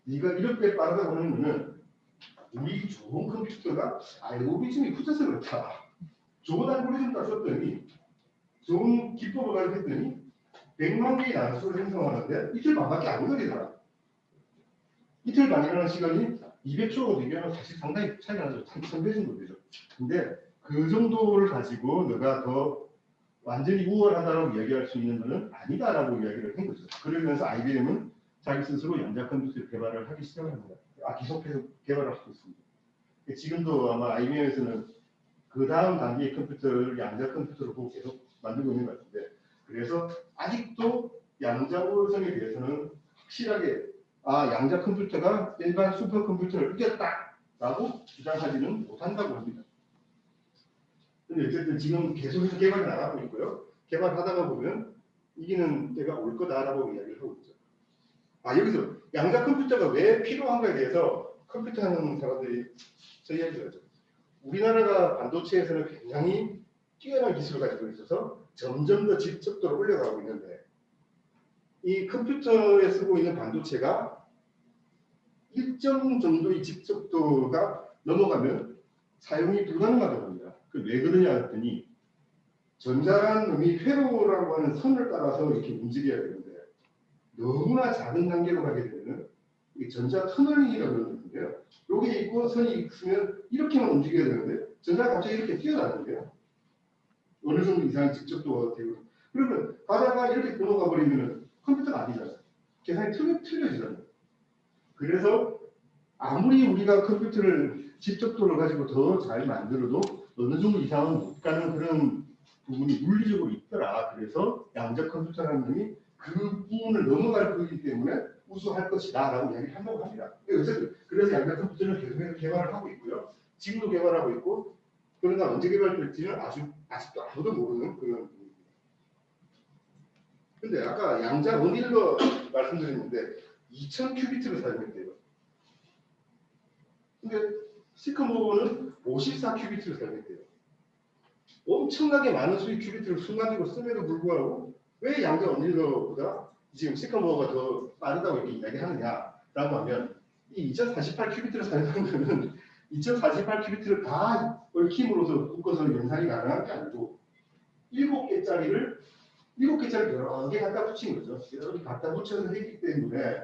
네가 1억 배 빠르다고 하는 거는 우리 좋은 컴퓨터가 알고리즘이 붙어서 그렇다. 좋은 알고리즘 딱 썼더니 좋은 기법을 가르쳤더니 100만 개의 난수를 생성하는데 이틀 반밖에 안 걸리더라. 이틀 반이라는 시간이 200초로 비교하면 사실 상당히 차이가 나죠. 1000배 정도 되죠. 근데 그 정도를 가지고 너가 더 완전히 우월하다라고 이야기할 수 있는 것은 아니다라고 이야기를 한 거죠. 그러면서 IBM은 자기 스스로 양자 컴퓨터 개발을 하기 시작합니다. 계속해서 개발을 하고 있습니다. 지금도 아마 IBM에서는 그 다음 단계의 컴퓨터를 양자 컴퓨터로 보고 계속 만들고 있는 것 같은데 그래서 아직도 양자 우월성에 대해서는 확실하게 양자 컴퓨터가 일반 슈퍼컴퓨터를 이겼다라고 주장하지는 못한다고 합니다. 근데 어쨌든 지금 계속해서 개발이 나가고 있고요. 개발하다가 보면 이기는 때가 올 거다라고 이야기를 하고 있죠. 여기서 양자 컴퓨터가 왜 필요한가에 대해서 컴퓨터 하는 사람들이 저 이야기를 하죠. 우리나라가 반도체에서는 굉장히 뛰어난 기술을 가지고 있어서 점점 더 집적도를 올려가고 있는데 이 컴퓨터에 쓰고 있는 반도체가 일정 정도의 집적도가 넘어가면 사용이 불가능하다고 합니다. 왜 그러냐 했더니 전자라는 놈이 회로라고 하는 선을 따라서 이렇게 움직여야 되는데 너무나 작은 단계로 가게 되면 이 전자 터널링이라고 그러는데요. 여기 있고 선이 있으면 이렇게만 움직여야 되는데 전자가 갑자기 이렇게 뛰어나는데요. 어느 정도 이상의 집적도가 되고 그러면 가다가 이렇게 넘어가 버리면 컴퓨터가 아니잖아요. 계산이 틀려지잖아요. 그래서 아무리 우리가 컴퓨터를 집적도를 가지고 더 잘 만들어도 어느 정도 이상은 못 가는 그런 부분이 물리적으로 있더라. 그래서 양자 컴퓨터라는 놈이 그 부분을 넘어갈 거기 때문에 우수할 것이다 라고 이야기를 한다고 합니다. 그래서 양자 컴퓨터는 계속해서 개발을 하고 있고요. 지금도 개발하고 있고 그러나 언제 개발될지는 아직도 아무도 모르는 그런 부분입니다. 근데 아까 양자 어닐러 말씀드렸는데 2000큐비트를 사용했대요. 근데 시커모어는 54큐비트를 사용했대요. 엄청나게 많은 수의 큐비트를 순간적으로 씀에도 불구하고 왜 양자 어닐러보다 지금 시커모어가 더 빠르다고 이렇게 이야기하느냐라고 하면 이 2048큐비트를 사용하는 거는 2048큐비트를 다 얽힘으로써 묶어서 연산이 가능한 게 아니고 7개짜리를 7개짜리 여러 개 갖다 붙인 거죠. 여러 개 갖다 붙여서 했기 때문에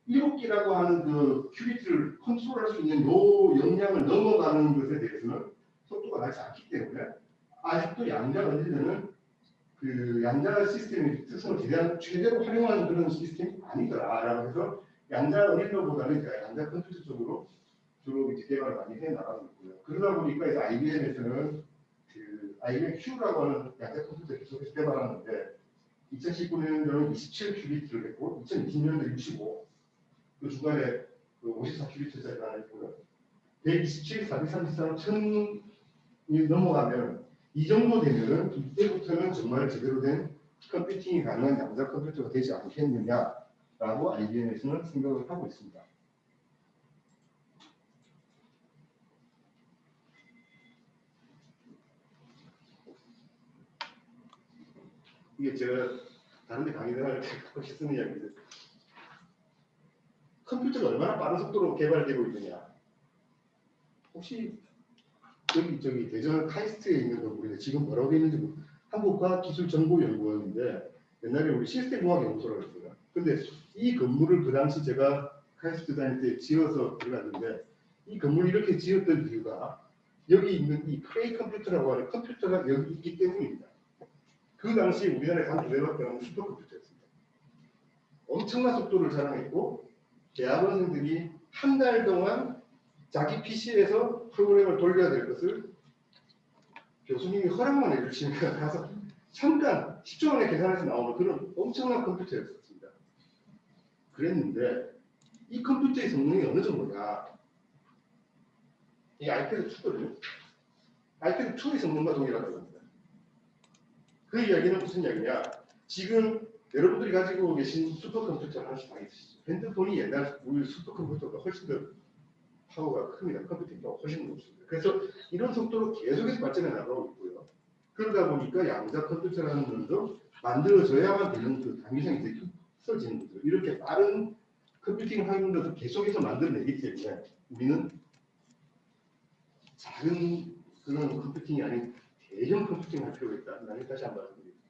7개라고 하는 그 큐비트를 컨트롤할 수 있는 요 역량을 넘어가는 것에 대해서는 속도가 나지 않기 때문에 아직도 양자 언리는 그 양자 시스템의 특성을 최대로 활용하는 그런 시스템이 아니더라라고 해서 양자 언리보다는 양자 컴퓨터 쪽으로 주로 이제 개발을 많이 해 나가고 있고요. 그러다 보니까 이제 IBM에서는 그 IBM Q라고 하는 양자 컴퓨터 계속해서 개발하는데 2019년도는 27큐비트를 했고 2020년도 65, 그 중간에 그 54큐비트짜리 하나 있고요. 127, 433, 1000이 넘어가면 이 정도 되면은 이때부터는 정말 제대로 된 컴퓨팅이 가능한 양자 컴퓨터가 되지 않겠느냐라고 IBM에서는 생각을 하고 있습니다. 이게 제가 다른 데 강의를 할 때 가끔씩 쓰는 이야기인데 컴퓨터가 얼마나 빠른 속도로 개발되고 있느냐. 혹시 저기 대전 카이스트에 있는 건물인데 지금 뭐라고 되어 있는지 한국과학기술정보연구원인데 옛날에 우리 시스템공학연구소라고 했어요. 근데 이 건물을 그 당시 제가 카이스트 다닐 때 지어서 들어갔는데 이 건물을 이렇게 지었던 이유가 여기 있는 이 크레이 컴퓨터라고 하는 컴퓨터가 여기 있기 때문입니다. 그 당시 우리나라에 단 2대밖에 없는 슈퍼컴퓨터였습니다. 엄청난 속도를 자랑했고 대학원생들이 한 달 동안 자기 PC에서 프로그램을 돌려야 될 것을 교수님이 허락만 해주시면 가서 잠깐 10초 만에 계산해서 나오는 그런 엄청난 컴퓨터였습니다. 그랬는데 이 컴퓨터의 성능이 어느 정도냐. 이 아이패드 2거든요. 아이패드 2의 성능과 동일하다고 합니다. 그 이야기는 무슨 이야기냐. 지금 여러분들이 가지고 계신 슈퍼컴퓨터 하나씩 다 있으시죠. 핸드폰이 옛날 우리 슈퍼컴퓨터가 훨씬 더 파워가 큽니다. 컴퓨터가 훨씬 높습니다. 그래서 이런 속도로 계속해서 발전해 나가고 있고요. 그러다 보니까 양자 컴퓨터라는 것도 만들어져야만 되는 그 당위성이 되게 없어지는 거죠. 이렇게 빠른 컴퓨팅 하는 것을 계속해서 만들어내기 때문에 우리는 작은 그런 컴퓨팅이 아닌 대형 컴퓨팅을 할 필요가 있다. 나는 다시 한번 말씀드립니다.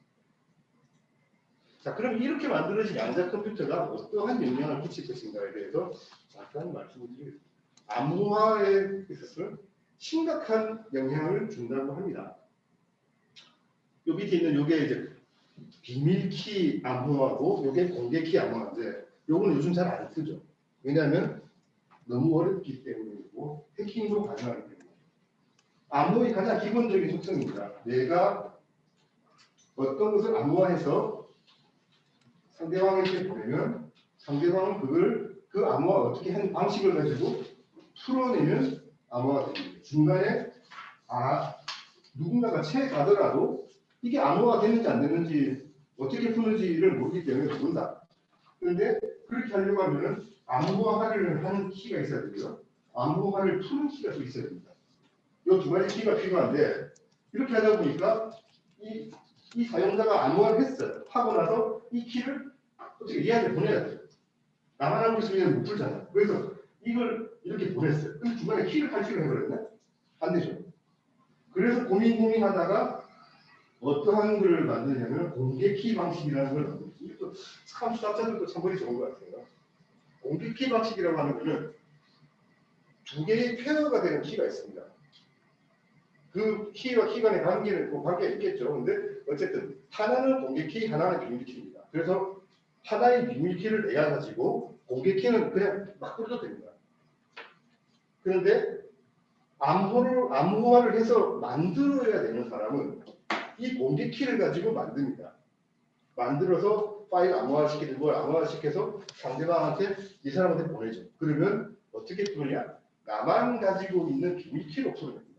자, 그럼 이렇게 만들어진 양자 컴퓨터가 어떠한 영향을 끼칠 것인가에 대해서 잠깐 말씀을 드리겠습니다. 암호화에 있어서 심각한 영향을 준다고 합니다. 요 밑에 있는 요게 이제 비밀키 암호화고 요게 공개키 암호화인데 요거는 요즘 잘 안 쓰죠. 왜냐하면 너무 어렵기 때문이고 해킹도 가능하기 때문에. 암호의 가장 기본적인 속성입니다. 내가 어떤 것을 암호화해서 상대방에게 보내면 상대방은 그걸 그 암호화 어떻게 하는 방식을 가지고 풀어내면 암호화가 됩니다. 중간에 누군가가 채 가더라도 이게 암호화가 되는지 안 되는지 어떻게 푸는지를 모르기 때문에 모른다. 그런데 그렇게 하려고 하면 암호화를 하는 키가 있어야 되고요. 암호화를 푸는 키가 또 있어야 됩니다. 이 두 가지 키가 필요한데 이렇게 하다 보니까 이 사용자가 암호화를 했어요. 하고 나서 이 키를 어떻게 얘한테 보내야 돼요. 나만 알고 있으면 못 풀잖아요. 그래서 이걸 이렇게 보냈어요. 근데 중간에 키를 탈취를 해버렸네? 안 되죠. 그래서 고민하다가 어떠한 걸 만드냐면 공개키 방식이라는 걸 만듭니다. 이것도 참 수학자들도 참 머리 좋은 것 같아요. 공개키 방식이라고 하는 거는 두 개의 페어가 되는 키가 있습니다. 그 키와 키 간의 관계는 뭐 관계가 있겠죠. 근데 어쨌든 하나는 공개키, 하나는 비밀키입니다. 그래서 하나의 비밀키를 내가 가지고 공개키는 그냥 막 뿌려도 됩니다. 그런데 암호화를 해서 만들어야 되는 사람은 이 공개키를 가지고 만듭니다. 만들어서 파일 암호화시키는 걸 암호화시켜서 상대방한테 이 사람한테 보내죠. 그러면 어떻게 푸느냐? 나만 가지고 있는 비밀키로 풀어냅니다.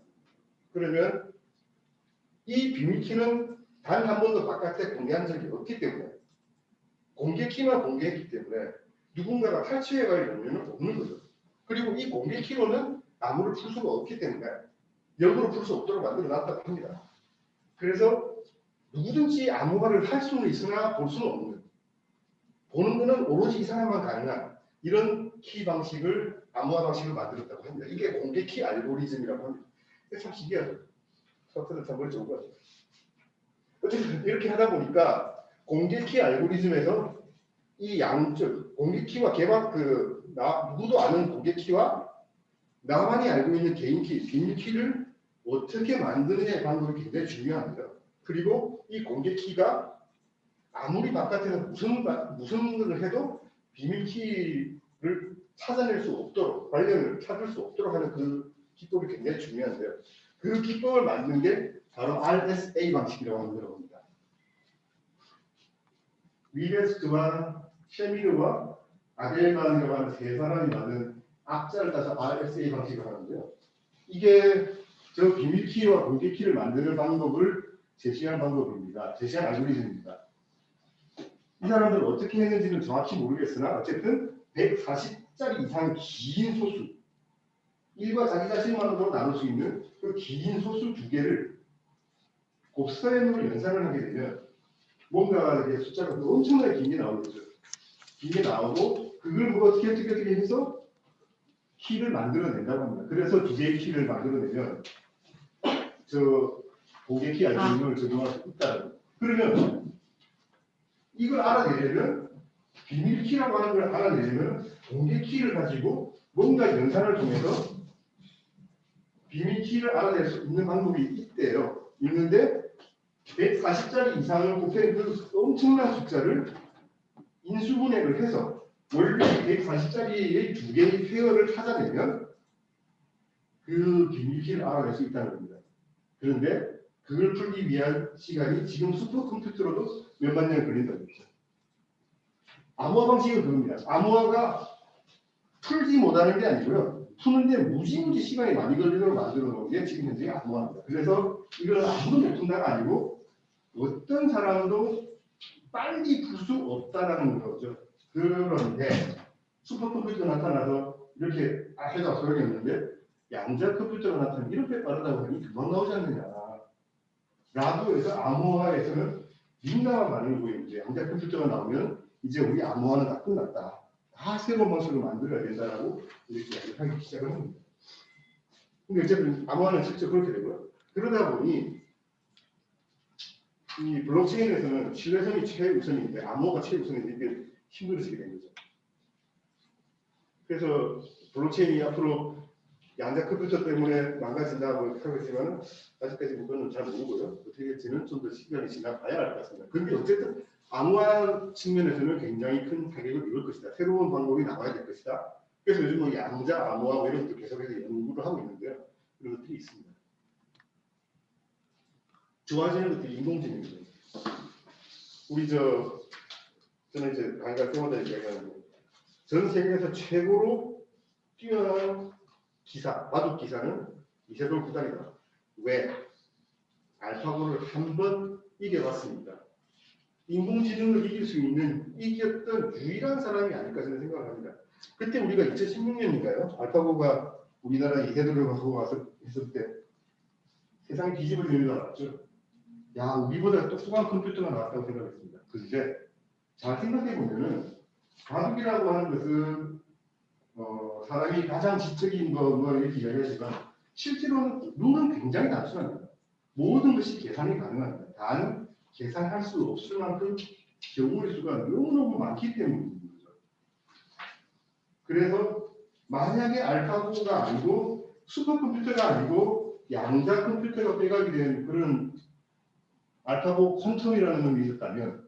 그러면 이 비밀키는 단 한 번도 바깥에 공개한 적이 없기 때문에 공개키만 공개했기 때문에 누군가가 탈취해갈 염려는 없는 거죠. 그리고 이 공개키로는 암호를 풀 수가 없기 때문에 역으로 풀 수 없도록 만들어 놨다고 합니다. 그래서 누구든지 암호화를 할 수는 있으나 볼 수는 없는, 보는 거는 오로지 이 사람만 가능한 이런 키 방식을 암호화 방식으로 만들었다고 합니다. 이게 공개 키 알고리즘이라고 합니다. 참 신기하죠. 소프트웨어 참 머리 좋은 것 같아요. 어쨌든 이렇게 하다 보니까 공개 키 알고리즘에서 이 양쪽 공개 키와 개방 누구도 아는 공개 키와 나만이 알고 있는 개인 키, 비밀 키를 어떻게 만드느냐의 방법이 굉장히 중요합니다. 그리고 이 공개 키가 아무리 바깥에서 무슨 걸 해도 비밀 키를 찾아낼 수 없도록 관련을 찾을 수 없도록 하는 그 기법이 굉장히 중요한데요. 그 기법을 만든 게 바로 RSA 방식이라고 하는 겁니다. 위베스트와 셰미르와 아델만이라고 하는 세 사람이 만든 악자를 따서 RSA 방식을 하는데요. 이게 저 비밀 키와 공개 키를 만드는 방법을 제시한 방법입니다. 제시한 알고리즘입니다. 이 사람들은 어떻게 했는지는 정확히 모르겠으나 어쨌든 140자리 이상 긴 소수 1과 자기 자신만으로 나눌 수 있는 그 긴 소수 두 개를 곱선으로 연산을 하게 되면 뭔가 이렇게 숫자가 엄청나게 긴 게 나오겠죠. 긴 게 나오고 그걸 뭐 어떻게 해서 키를 만들어낸다고 합니다. 그래서 두 개의 키를 만들어내면 저 공개 키 알고리즘을 적용할 수 있다는. 그러면 이걸 알아내려면 비밀 키라고 하는 걸 알아내려면 공개 키를 가지고 뭔가 연산을 통해서 비밀 키를 알아낼 수 있는 방법이 있대요. 있는데 140자리 이상을 곱해 그 엄청난 숫자를 인수분해를 해서 원래 140자리의 두 개의 페어를 찾아내면 그 비밀 키를 알아낼 수 있다는 겁니다. 그런데 그걸 풀기 위한 시간이 지금 슈퍼컴퓨터로도 몇만 년 걸린다는 거죠. 암호화 방식은 그겁니다. 암호화가 풀지 못하는 게 아니고요. 푸는데 무지무지 시간이 많이 걸리도록 만들어 놓은 게 지금 현재 암호화입니다. 그래서 이걸 아무도 못 푼다가 아니고 어떤 사람도 빨리 풀 수 없다라는 거죠. 그런데 슈퍼컴퓨터가 나타나서 이렇게 해서 소용이 없는데 양자 컴퓨터가 나타나면 이렇게 빠르다고 하니 금방 나오지 않느냐. 라고 해서 암호화에서는 민감한 반응을 보이는데 양자 컴퓨터가 나오면 이제 우리 암호화는 다 끝났다. 다 새로운 방식으로 만들어야 된다라고 이렇게 하기 시작을 합니다. 근데 어쨌든 암호화는 실제 그렇게 되고요. 그러다 보니 이 블록체인에서는 신뢰성이 최우선인데 암호화가 최우선인데 이게 힘들어지게 된 거죠. 그래서 블록체인이 앞으로 양자 컴퓨터 때문에 망가진다고 하고 있지만 아직까지 그거는 잘 모르고요. 어떻게 될지는 좀 더 시간이 지나봐야 할 것 같습니다. 그런데 어쨌든 암호화 측면에서는 굉장히 큰 타격을 입을 것이다. 새로운 방법이 나와야 될 것이다. 그래서 요즘 뭐 양자 암호화 이런 것도 계속해서 연구를 하고 있는데요. 그런 것들이 있습니다. 좋아지는 것들이 인공지능입니다. 우리 저는 이제 강의할 때마다 얘기하는데 전 세계에서 최고로 뛰어난 기사, 바둑 기사는 이세돌 구단이다. 왜? 알파고를 한 번 이겨봤습니다. 인공지능을 이길 수 있는 이겼던 유일한 사람이 아닐까 저는 생각을 합니다. 그때 우리가 2016년인가요? 알파고가 우리나라 이세돌을 갖고 와서 했을 때 세상이 뒤집어지는 줄 알았죠. 야, 우리보다 똑똑한 컴퓨터가 나왔다고 생각했습니다. 그런데 잘 생각해 보면은 바둑이라고 하는 것은 사람이 가장 지적인 거 이렇게 이야기하지만 실제로는 룰은 굉장히 단순합니다. 모든 것이 계산이 가능합니다. 단 계산할 수 없을 만큼 경우의 수가 너무너무 많기 때문인 거죠. 그래서 만약에 알파고가 아니고 슈퍼컴퓨터가 아니고 양자 컴퓨터가 빼가게 된 그런 알파고 퀀텀이라는 놈이 있었다면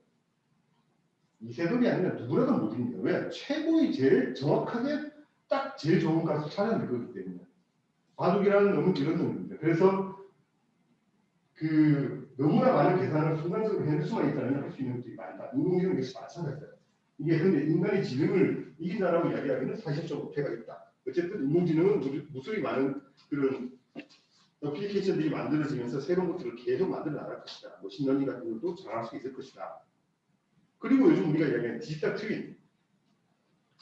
이세돌이 아니라 누구라도 못 이깁니다. 왜? 최고의 제일 정확하게 딱 제일 좋은 값을 찾아낼 거기 때문에. 바둑이라는 놈은 이런 놈입니다. 그래서 너무나 많은 계산을 순간적으로 해낼 수만 있다면 할 수 있는 것들이 많다. 인공지능 역시 마찬가지다. 이게 근데 인간의 지능을 이긴다라고 이야기하기는 사실 좀 오해가 있다. 어쨌든 인공지능은 무수히 많은 그런 어플리케이션들이 만들어지면서 새로운 것들을 계속 만들어 나갈 것이다. 머신러닝 같은 것도 잘할 수 있을 것이다. 그리고 요즘 우리가 이야기하는 디지털 트윈.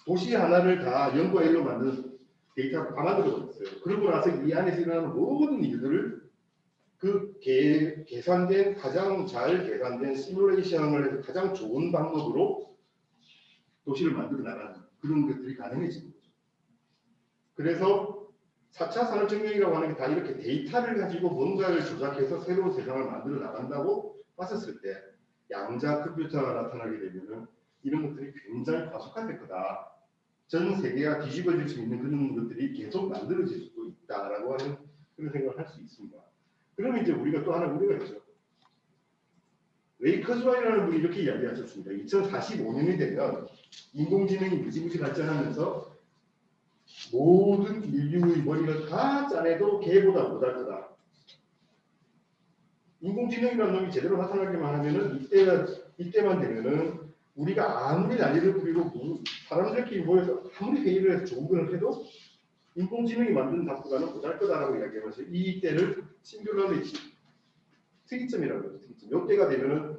도시 하나를 다 0과 1로 만든 데이터를 다 만들어버렸어요. 그러고 나서 이 안에서 일어나는 모든 일들을 계산된 가장 잘 계산된 시뮬레이션을 해서 가장 좋은 방법으로 도시를 만들어 나가는 그런 것들이 가능해지는 거죠. 그래서 4차 산업혁명이라고 하는 게 다 이렇게 데이터를 가지고 뭔가를 조작해서 새로운 세상을 만들어 나간다고 봤었을 때 양자 컴퓨터가 나타나게 되면은 이런 것들이 굉장히 과속화될 거다. 전 세계가 뒤집어질 수 있는 그런 것들이 계속 만들어질 수도 있다라고 하는 그런 생각을 할 수 있습니다. 그러면 이제 우리가 또 하나 우려가 있죠. 레이 커즈와이라는 분이 이렇게 이야기하셨습니다. 2045년이 되면 인공지능이 무지무지 발전하면서 모든 인류의 머리를 다 짜내도 개보다 못할 거다. 인공지능이라는 놈이 제대로 나타나기만 하면은 이때만 되면은 우리가 아무리 난리를 부리고 사람들끼리 모여서 아무리 회의를 해서 좋은 걸 해도 인공지능이 만든 답보다는 못할 거다라고 이야기하면서 이 때를 싱귤러리티 특이점이라고 해요. 특이점. 이때가 되면은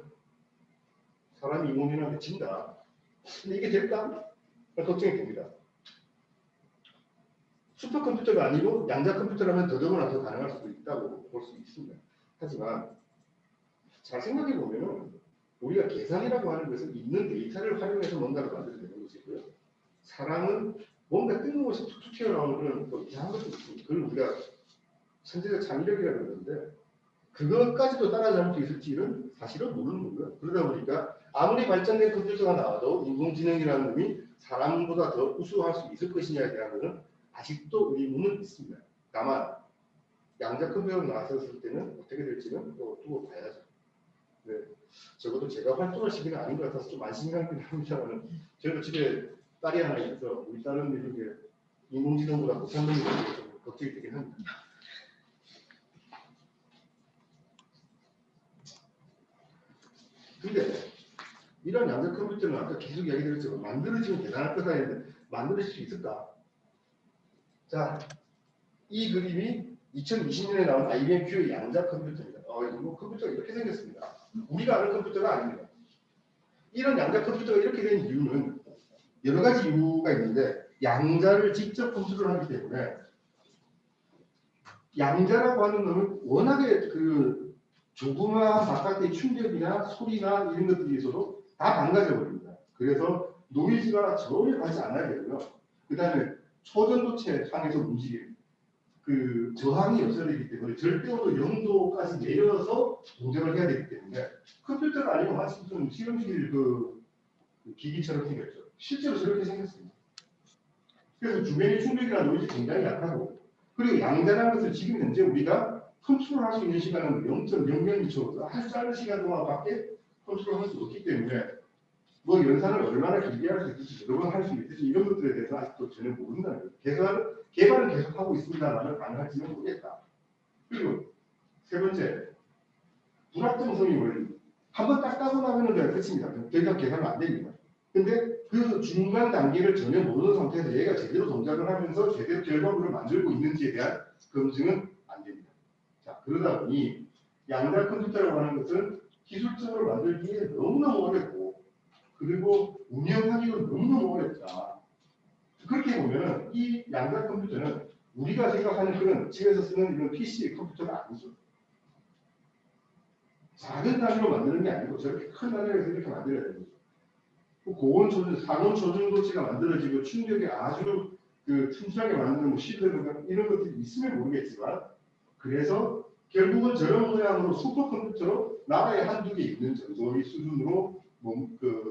사람이 인공지능한테 진다. 근데 이게 될까? 걱정이 됩니다. 슈퍼컴퓨터가 아니고 양자 컴퓨터라면 더더구나 더 가능할 수도 있다고 볼 수 있습니다. 하지만 잘 생각해 보면은 우리가 계산이라고 하는 것은 있는 데이터를 활용해서 뭔가를 만들어내는 것이고요. 사람은 뭔가 뜬금없이 툭툭 튀어나오는 그런 또 이상한 것도 있습니다. 그걸 우리가 천재적 창의력이라고 그러는데 그것까지도 따라잡을 수 있을지는 사실은 모르는 거고요. 그러다 보니까 아무리 발전된 컴퓨터가 나와도 인공지능이라는 놈이 사람보다 더 우수할 수 있을 것이냐에 대한 것은 아직도 의문은 있습니다. 다만 양자 컴퓨터가 나왔을 때는 어떻게 될지는 또 두고 봐야죠. 네, 적어도 제가 활동할 시기는 아닌 것 같아서 좀 안심하긴 합니다만 저희도 집에 딸이 하나 있어서 우리 딸은 이렇게 인공지능보다 못한 놈이 좀 걱정이 되긴 합니다. 근데 이런 양자 컴퓨터는 아까 계속 이야기드렸지만 만들어지면 대단할 거다 했는데 만들어질 수 있을까? 자, 이 그림이 2020년에 나온 IBM Q의 양자 컴퓨터입니다. 이거 컴퓨터가 이렇게 생겼습니다. 우리가 아는 컴퓨터가 아닙니다. 이런 양자 컴퓨터가 이렇게 된 이유는 여러 가지 이유가 있는데 양자를 직접 검수를 하기 때문에 양자라고 하는 놈은 워낙에 그 조그마한 바깥의 충격이나 소리나 이런 것들에 있어도 다 망가져 버립니다. 그래서 노이즈가 전혀 가지 않아야 되고요. 그 다음에 초전도체 상에서 움직이는 그 저항이 없어야 되기 때문에 절대온도 0도까지 내려서 동작을 해야 되기 때문에 컴퓨터가 아니고 마치 무슨 실험실 그 기기처럼 생겼죠. 실제로 저렇게 생겼습니다. 그래서 주변의 충격이나 노이즈 굉장히 약하고 그리고 양자라는 것을 지금 현재 우리가 컨트롤할 수 있는 시간은 0.00초 아주 짧은 시간 동안밖에 컨트롤할 수 없기 때문에 뭐 연산을 얼마나 길게 할 수 있을지 여러 번 할 수 있을지 이런 것들에 대해서 아직도 전혀 모른다는 거예요. 개발은 계속 하고 있습니다만 가능할지는 모르겠다. 그리고 세 번째, 불확정성이 원리. 한번 딱 따고 나면 그냥 끝입니다. 더 이상 계산은 안 됩니다. 근데 그 중간 단계를 전혀 모르는 상태에서 얘가 제대로 동작을 하면서 제대로 결과물을 만들고 있는지에 대한 검증은 안 됩니다. 자, 그러다 보니 양자 컴퓨터라고 하는 것은 기술적으로 만들기에 너무너무 어렵고 그리고 운영하기도 너무너무 어렵다. 그렇게 보면 이 양자 컴퓨터는 우리가 생각하는 그런 집에서 쓰는 이런 PC 컴퓨터가 아니죠. 작은 단위로 만드는 게 아니고 저렇게 큰 단위에서 이렇게 만들어야 됩니다. 고온 조준, 상온 조준 도체가 만들어지고 충격이 아주 그 튼튼하게 만드는 뭐 시드나 이런 것들이 있으면 모르겠지만 그래서 결국은 저런 모양으로 슈퍼컴퓨터로 나라에 한두 개 있는 정도의 수준으로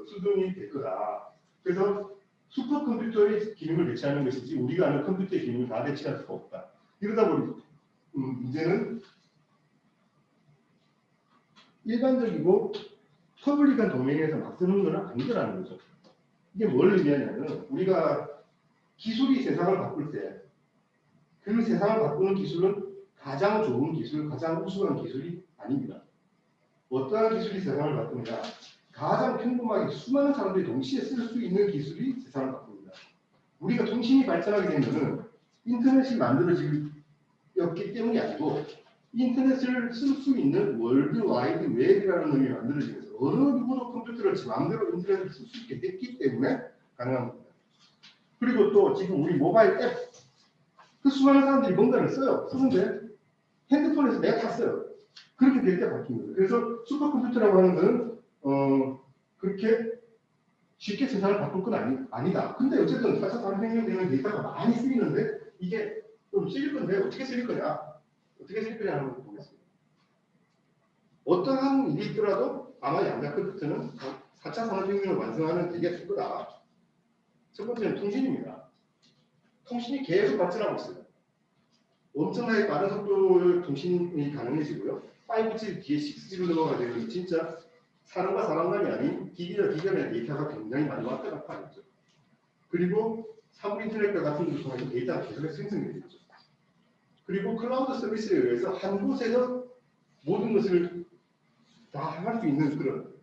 수준이 될 거다. 그래서 슈퍼컴퓨터의 기능을 대체하는 것이지 우리가 아는 컴퓨터의 기능을 다 대체할 수가 없다. 이러다 보니 이제는 일반적이고 퍼블릭한 도메인에서 막 쓰는 건 아니더라는 거죠. 이게 뭘 의미하냐면 우리가 기술이 세상을 바꿀 때 그 세상을 바꾸는 기술은 가장 좋은 기술, 가장 우수한 기술이 아닙니다. 어떠한 기술이 세상을 바꾸느냐? 가장 평범하게 수많은 사람들이 동시에 쓸 수 있는 기술이 세상을 바꿉니다. 우리가 통신이 발전하게 되면은 인터넷이 만들어졌기 때문이 아니고 인터넷을 쓸 수 있는 월드 와이드 웹이라는 놈이 만들어지면서 어느 누구도 컴퓨터를 마음대로 인터넷을 쓸 수 있게 됐기 때문에 가능한 겁니다. 그리고 또 지금 우리 모바일 앱, 그 수많은 사람들이 뭔가를 써요. 쓰는데 핸드폰에서 내가 다 써요. 그렇게 될 때 바뀐 거예요. 그래서 슈퍼컴퓨터라고 하는 것은 그렇게 쉽게 세상을 바꿀 건 아니다. 근데 어쨌든 4차 산업혁명 되는 데이터가 많이 쓰이는데 이게 좀 쓰일 건데 어떻게 쓰일 거냐? 어떻게 쓰일 거냐 하는 걸 보겠습니다. 어떠한 일이 있더라도 아마 양자 컴퓨터는 4차 산업혁명을 완성하는 되게 쓸 거다. 첫 번째는 통신입니다. 통신이 계속 발전하고 있어요. 엄청나게 빠른 속도의 통신이 가능해지고요. 5G 뒤에 6G로 넘어가야 되는 진짜 사람과 사람 간이 아닌 기기와 기기 간의 데이터가 굉장히 많이 왔다 갔다 하죠. 그리고 사물 인터넷과 같은 것을 통해서 데이터가 계속 생성이 되죠. 그리고 클라우드 서비스에 의해서 한 곳에서 모든 것을 다 할 수 있는 그런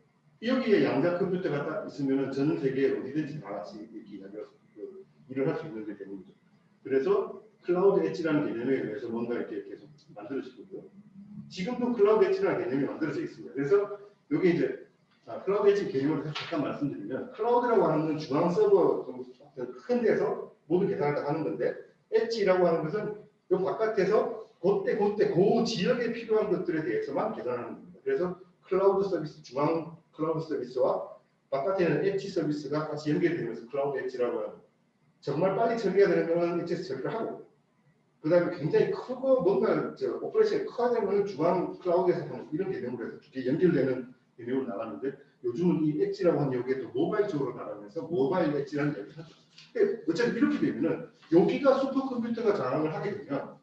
여기에 양자 컴퓨터가 딱 있으면 전 세계에 어디든지 다 같이 이렇게 일을 할 수 있는 게 되는 거죠. 그래서 클라우드 엣지라는 개념에 의해서 뭔가 이렇게 계속 만들어지고요. 지금도 클라우드 엣지라는 개념이 만들어져 있습니다. 그래서 여기 이제 클라우드 엣지 개념을 잠깐 말씀드리면 클라우드라고 하는 건 중앙 서버 큰 데서 모든 계산을 다 하는 건데 엣지라고 하는 것은 이 바깥에서 그때 그 지역에 필요한 것들에 대해서만 계산하는 겁니다. 그래서 클라우드 서비스 중앙 클라우드 서비스와 바깥에는 엣지 서비스가 같이 연결되면서 클라우드 엣지라고 하는 정말 빨리 처리가 되는 거는 엣지에서 처리를 하고 그 다음에 굉장히 크고 뭔가 오퍼레이션이 커야 되는 중앙 클라우드에서 하는 이런 개념으로 해서 이렇게 연결되는 개념으로 나가는데 요즘은 이 엣지라고 하는 여기에 또 모바일 쪽으로 나가면서 모바일 엣지라는 얘기를 하죠. 근데 어차피 이렇게 되면은 여기가 슈퍼컴퓨터가 자랑을 하게 되면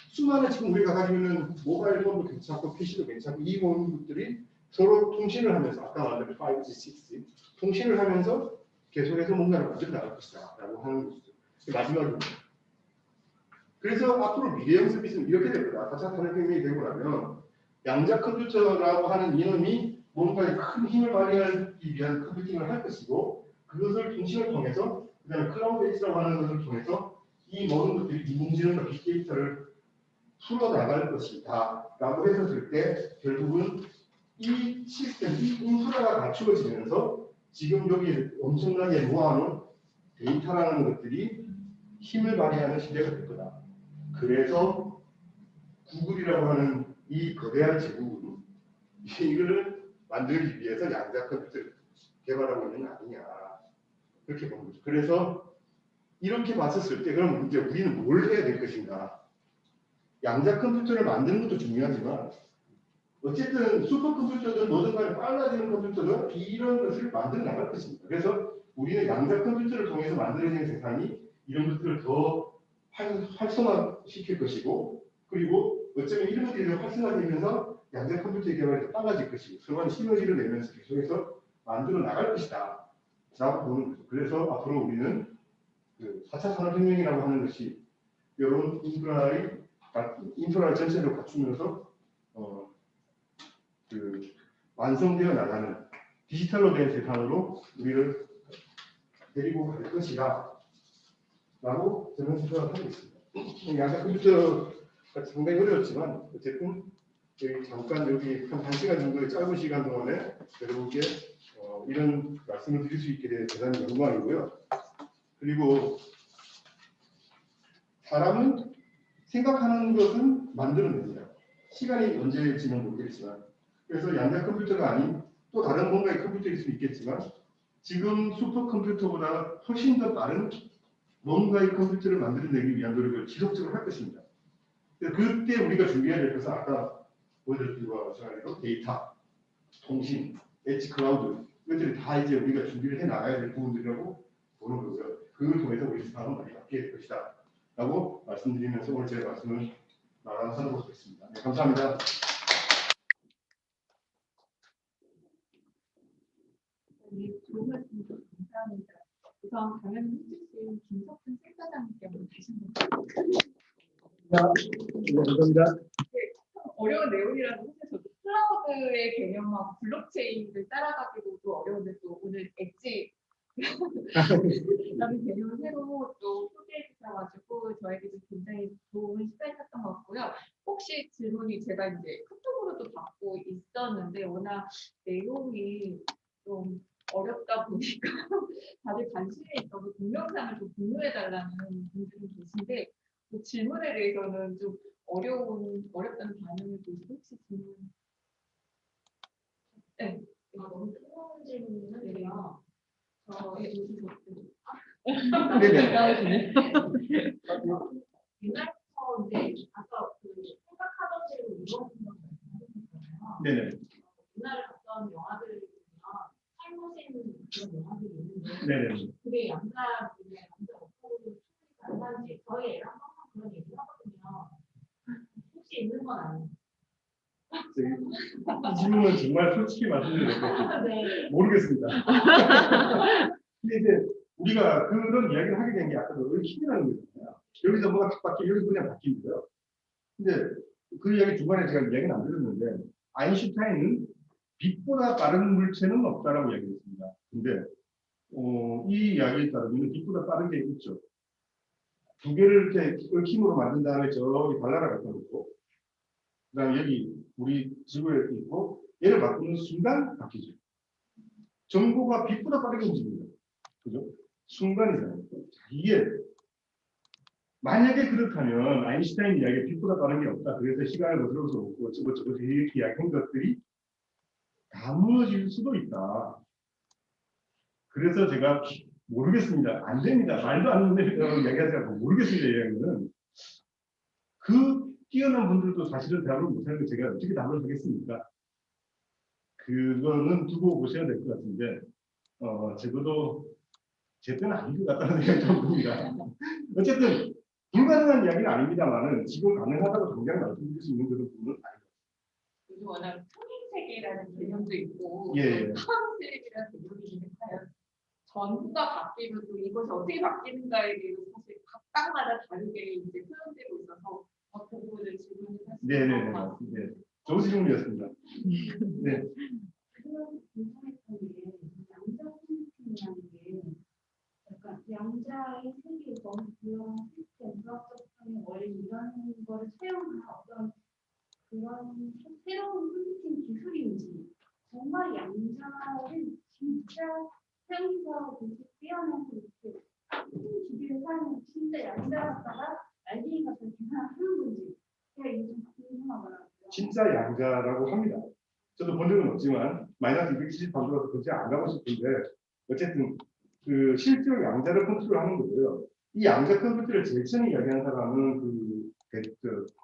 수많은 지금 우리가 가지고 있는 모바일 폰도 괜찮고 PC도 괜찮고 이 모든 것들이 서로 통신을 하면서 아까 말한 5G, 6G 통신을 하면서 계속해서 뭔가를 만들어 나갈 것이다 라고 하는 것이죠. 마지막입니다. 그래서 앞으로 미래형 서비스는 이렇게 될 거다. 4차 산업혁명이 되고 나면 양자 컴퓨터라고 하는 이놈이 뭔가에 큰 힘을 발휘하기 위한 컴퓨팅을 할 것이고 그것을 통신을 통해서 그다음에 클라우드 엣지라고 하는 것을 통해서 이 모든 것들이 인공지능과 빅데이터를 풀어나갈 것이다 라고 했었을 때 결국은 이 시스템, 이 인프라가 갖추어지면서 지금 여기 엄청나게 모아놓은 데이터라는 것들이 힘을 발휘하는 시대가 될 거다. 그래서 구글이라고 하는 이 거대한 제국은 이거를 만들기 위해서 양자 컴퓨터를 개발하고 있는 거 아니냐 그렇게 보는 거죠. 그래서 이렇게 봤었을 때 그럼 이제 우리는 뭘 해야 될 것인가? 양자 컴퓨터를 만드는 것도 중요하지만 어쨌든 슈퍼컴퓨터든 뭐든 간에 빨라지는 컴퓨터든 이런 것을 만들어 나갈 것입니다. 그래서 우리는 양자 컴퓨터를 통해서 만들어지는 세상이 이런 것들을 더 활성화시킬 것이고 그리고 어쩌면 이런 것들이 활성화되면서 양자 컴퓨터의 개발이 더 빨라질 것이고 서로 시너지를 내면서 계속해서 만들어 나갈 것이다 라고 보는 거죠. 그래서 앞으로 우리는 그 4차 산업혁명이라고 하는 것이 이런 인프라를 전체적으로 갖추면서 완성되어 나가는 디지털로 된 세상으로 우리를 데리고 갈 것이다 라고 저는 생각을 하고 있습니다. 양자 컴퓨터가 상당히 어려웠지만 어쨌든 잠깐 여기 한 1시간 정도의 짧은 시간 동안에 여러분께 이런 말씀을 드릴 수 있게 된 대단히 영광이고요. 그리고 사람은 생각하는 것은 만들어냅니다. 시간이 언제일지는 모르겠지만 그래서 양자 컴퓨터가 아닌 또 다른 뭔가의 컴퓨터일 수 있겠지만 지금 슈퍼컴퓨터보다 훨씬 더 빠른 뭔가의 컴퓨터를 만들어내기 위한 노력을 지속적으로 할 것입니다. 그때 우리가 준비해야 될 것은 아까 보여드린 것과 마찬가지로 데이터, 통신, 엣지 클라우드 이것들이 다 이제 우리가 준비를 해 나가야 될 부분들이라고 보는 거고요. 그걸 통해서 우리 사업은 많이 바뀌게 될 것이다 라고 말씀드리면서 오늘 제 말씀을 마감하도록 하겠습니다. 네, 감사합니다. 네, 좋은 말씀 감사합니다. 우선 강연 해주신 김석훈 센터장님께 다시 한번 감사합니다. 어려운 내용이라는 사실 저도 클라우드의 개념하고 블록체인을 따라가기도 어려운데 또 오늘 엣지 라는 개념을 새로 또 소개해 주셔가지고 저에게도 굉장히 좋은 시간이었던 것 같고요. 혹시 질문이 제가 이제 카톡으로도 받고 있었는데 워낙 내용이 좀 어렵다 보니까 다들 관심이 있어서 동영상을 좀 공유해달라는 분들이 계신데 그 질문에 대해서는 좀 어렵다는 반응을 보시고 혹시 질문? 네. 너무 뜨거운 질문이요. 네네. 옛날부터 이제 아까 그 생각하던 대로 이루어진 건 말씀하셨잖아요. 네네. 옛날에 봤던 영화들을 보면 탈모신 그런 영화들이 있는데 네네. 그게 남자분의 남자 어떻게 얼마인지 저희 애랑 항상 그런 얘기를 하거든요. 혹시 있는 건 아니에요? 이 질문은 정말 솔직히 말씀드리면 네. 모르겠습니다. 근데 이제 우리가 그런 이야기를 하게 된 게 아까도 얽힘이라는 거잖아요. 여기서 뭐가 탁 바뀌고 여기서 그냥 바뀐 거예요. 근데 그 이야기 중간에 제가 이야기는 안 들었는데 아인슈타인은 빛보다 빠른 물체는 없다라고 이야기했습니다. 근데 이 이야기에 따르면 빛보다 빠른 게 있죠. 두 개를 이렇게 얽힘으로 만든 다음에 저기 발라라 갖다 놓고 그다음 여기 우리 지구에 있고 얘를 바꾸는 순간 바뀌죠. 전구가 빛보다 빠르게 움직입니다. 그죠? 순간이잖아요. 이게 만약에 그렇다면 아인슈타인 이야기에 빛보다 빠른 게 없다. 그래서 시간을 거슬러서 없고 저거 이렇게 이야기한 것들이 다 무너질 수도 있다. 그래서 제가 모르겠습니다. 안 됩니다. 말도 안 되는 이야기하지 모르겠습니다. 이야기는 그 뛰어난 분들도 사실은 대답을 못하는데 제가 어떻게 답을 하겠습니까? 그거는 두고 보셔야 될 것 같은데 적어도 제 때는 아닌 것 같다는 생각이 좀 듭니다. 어쨌든 불가능한 이야기는 아닙니다만은 지금 가능하다고 당장 말씀드릴 수 있는 그런 부분은 아닙니다. 요즘 워낙 평행세계라는 개념도 있고 예. 파운드이라는 개념이 있는데 과연 전후가 바뀌면 또 이것이 어떻게 바뀌는가에 대해서 사실 각 땅마다 다르게 이제 표현되고 있어서 그 부분을 질문을 네네네. 하시면 네. 좋은 질문이었습니다. 네. 그런 궁금했던 게 양자 시스템이라는 게 약간 양자의 세계에서 그런 시스템, 수학적 상의 원리 이런 거를 채용한 어떤 그런 새로운 컴퓨팅 기술인지 정말 양자를 진짜 세상에서 계속 뛰어내서 이렇게 큰 기기를 사용해서 진짜 양자 갖다가 날개가 좀 계산하는 건지 제가 이게 좀 궁금하더라고요. 진짜 양자라고 합니다. 저도 본 적은 없지만 마이너스 270방도라서 그렇게 안 가고 싶은데 어쨌든 그 실제로 양자를 컨트롤하는 거고요. 이 양자 컴퓨터를 제일 처음 이야기한 사람은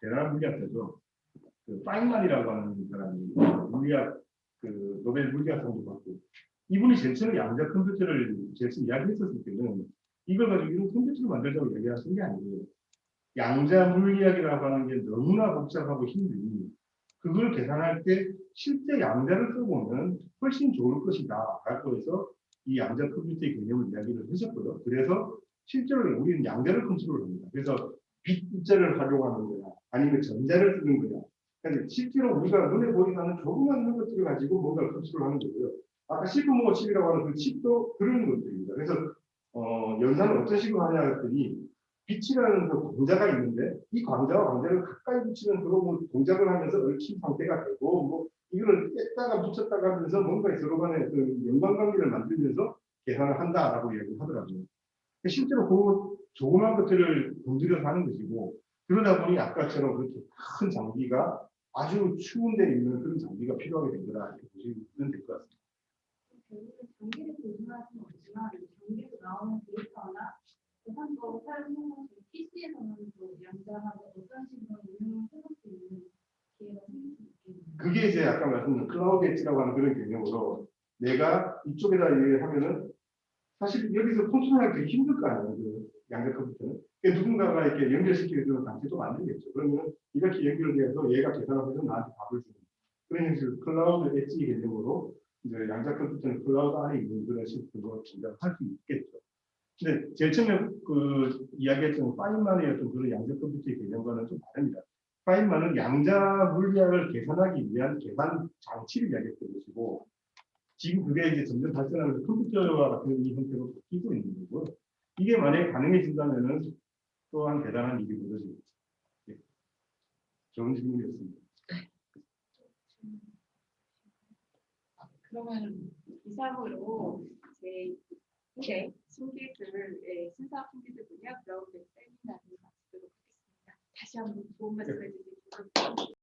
대단한 물리학자죠. 그 파인만이라고 하는 사람이 물리학 그 노벨 물리학상도 받고 이분이 제일 처음 양자 컴퓨터를 제일 처음 이야기했었을 때는 이걸 가지고 이런 컴퓨터를 만들자고 이야기하신 게 아니고요. 양자 물리학이라고 하는 게 너무나 복잡하고 힘드니 그걸 계산할 때 실제 양자를 써보면 훨씬 좋을 것이다 라고 해서 이 양자 컴퓨터의 개념을 이야기를 하셨고요. 그래서 실제로 우리는 양자를 컨트롤합니다. 그래서 빛자를 활용하는 거야 아니면 전자를 쓰는 거야. 그러니까 실제로 우리가 눈에 보이지 않는 조그만 것들을 가지고 뭔가를 컨트롤하는 거고요. 아까 시그모어 칩이라고 하는 그 칩도 그런 것들입니다. 그래서 연산을 어떤 식으로 하냐 했더니 빛이라는 그 광자가 있는데 이 광자와 광자를 가까이 붙이면 그러고 동작을 하면서 얽힌 상태가 되고 뭐 이거를 뺐다가 붙였다가 하면서 뭔가 서로 간에 그 연관관계를 만들면서 계산을 한다라고 이야기를 하더라고요. 실제로 그 조그만 것들을 건드려서 하는 것이고 그러다 보니 아까처럼 그렇게 큰 장비가 아주 추운 데 있는 그런 장비가 필요하게 된 거다 이렇게 보시면 될 것 같습니다. 결국은 장비를 조준할 수는 없지만 장비에서 나오는 데이터나 계산법을 사용해서 PC에서는 또 양자하고 어떤 식으로 운영을 해볼 수 있는 기회가 생길 수 있겠네요. 그게 이제 아까 말씀드린 클라우드 엣지라고 하는 그런 개념으로 내가 이쪽에다 얘기하면은 사실 여기서 컨트롤하기 되게 힘들 거 아니에요. 그 양자 컴퓨터는. 그러니까 누군가가 이렇게 연결시키는 그런 장치도 만들겠죠. 그러면 이렇게 연결돼서 얘가 계산을 해서 나한테 답을 주는 그런 형식으로 클라우드 엣지 개념으로 이제 양자 컴퓨터는 클라우드 안에 있는 그런 시스템으로 할 수 있겠죠. 근데 제일 처음에 그 이야기했던 파인만의 어떤 그런 양자 컴퓨터의 개념과는 좀 다릅니다. 파인만은 양자 물리학을 계산하기 위한 계산 장치를 이야기했던 것이고 지금 그게 이제 점점 발전하면서 컴퓨터와 같은 이 형태로 바뀌고 있는 거고 이게 만약에 가능해진다면은 또한 대단한 일이 벌어지겠죠. 예. 좋은 질문이었습니다. 그러면 이상으로 제 후대 신기술의 신사업 신기술 분야 그라운드 세미나를 마치도록 하겠습니다. 다시 한번 좋은 말씀 해주시기 감사합니다.